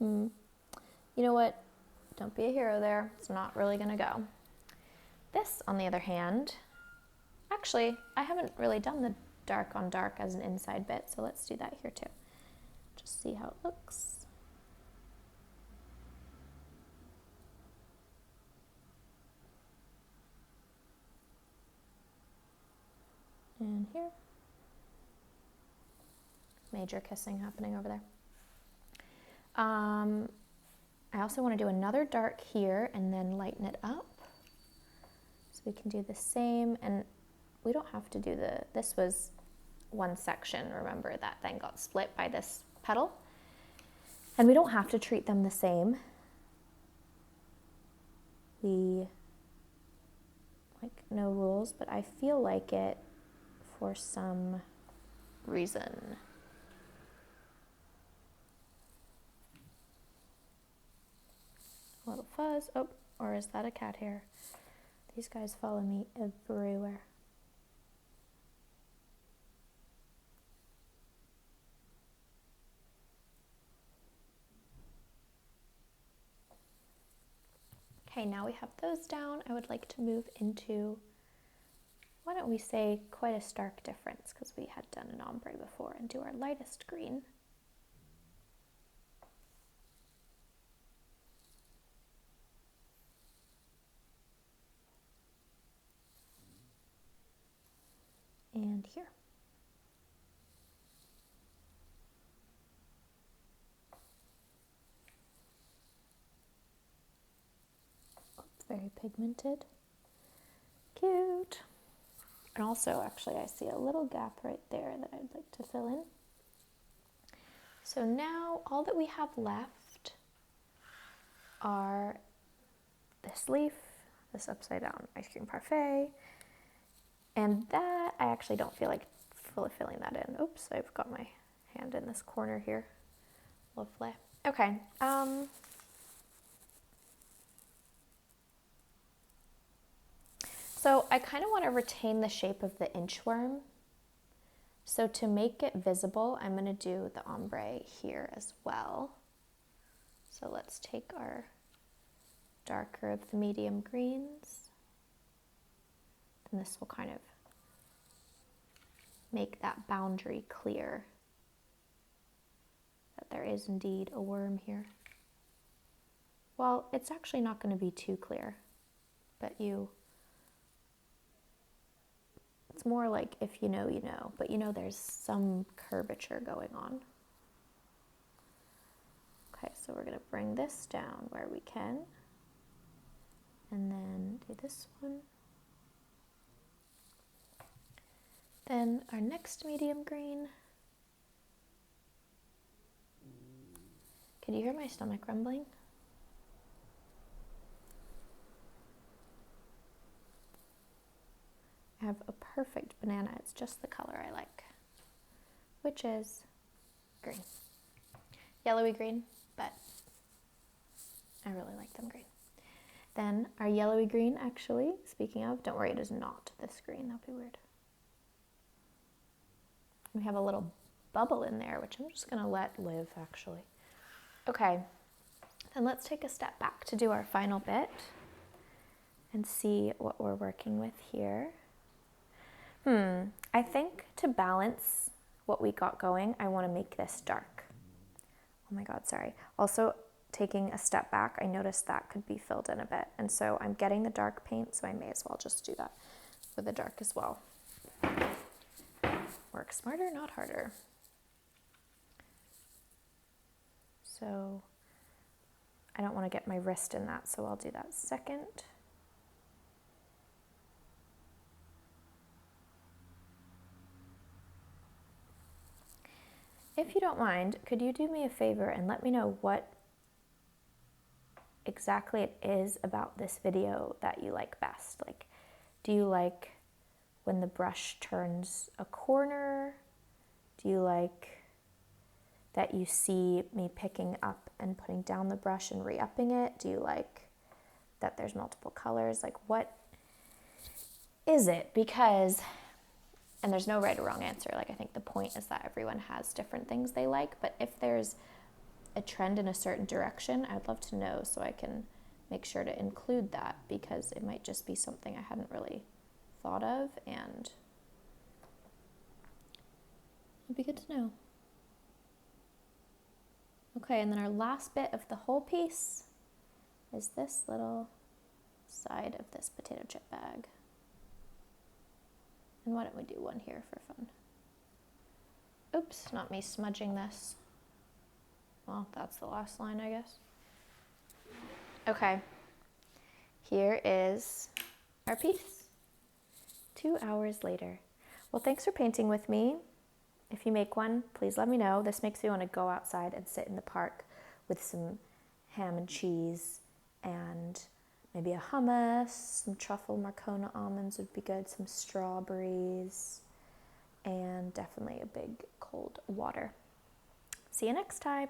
You know what? Don't be a hero there. It's not really going to go. This, on the other hand, actually, I haven't really done the dark on dark as an inside bit, so let's do that here too. Just see how it looks. And here. Major kissing happening over there. I also want to do another dark here and then lighten it up. So we can do the same, and we don't have to do this was one section, remember, that then got split by this petal. And we don't have to treat them the same. No rules, but I feel like it for some reason. A little fuzz. Oh, or is that a cat hair? These guys follow me everywhere. Okay, now we have those down. I would like to move into, why don't we say quite a stark difference, because we had done an ombre before, and do our lightest green. And here. Very pigmented. Cute. And also, actually, I see a little gap right there that I'd like to fill in. So now all that we have left are this leaf, this upside down ice cream parfait, And that, I actually don't feel like fully filling that in. Oops, I've got my hand in this corner here. Lovely. Okay. So I kind of want to retain the shape of the inchworm. So to make it visible, I'm going to do the ombre here as well. So let's take our darker of the medium greens. And this will kind of make that boundary clear that there is indeed a worm here. Well, it's actually not going to be too clear, but it's more like if you know, you know, but you know there's some curvature going on. Okay, so we're going to bring this down where we can, and then do this one. Then our next medium green. Can you hear my stomach rumbling? I have a perfect banana. It's just the color I like, which is green. Yellowy green, but I really like them green. Then our yellowy green, actually, speaking of, don't worry, it is not this green. That'll be weird. We have a little bubble in there, which I'm just going to let live, actually. Okay, then let's take a step back to do our final bit and see what we're working with here. I think to balance what we got going, I want to make this dark. Oh my God, sorry. Also, taking a step back, I noticed that could be filled in a bit. And so I'm getting the dark paint, so I may as well just do that with the dark as well. Work smarter, not harder. So I don't want to get my wrist in that, so I'll do that second. If you don't mind, could you do me a favor and let me know what exactly it is about this video that you like best? Like, do you like when the brush turns a corner? Do you like that you see me picking up and putting down the brush and re-upping it? Do you like that there's multiple colors? Like, what is it? Because, and there's no right or wrong answer. Like, I think the point is that everyone has different things they like, but if there's a trend in a certain direction, I'd love to know so I can make sure to include that, because it might just be something I hadn't really thought of, and it'd be good to know. Okay, and then our last bit of the whole piece is this little side of this potato chip bag. And why don't we do one here for fun? Oops, not me smudging this. Well, that's the last line, I guess. Okay, here is our piece. 2 hours later. Well, thanks for painting with me. If you make one, please let me know. This makes me want to go outside and sit in the park with some ham and cheese and maybe a hummus, some truffle Marcona almonds would be good, some strawberries, and definitely a big cold water. See you next time.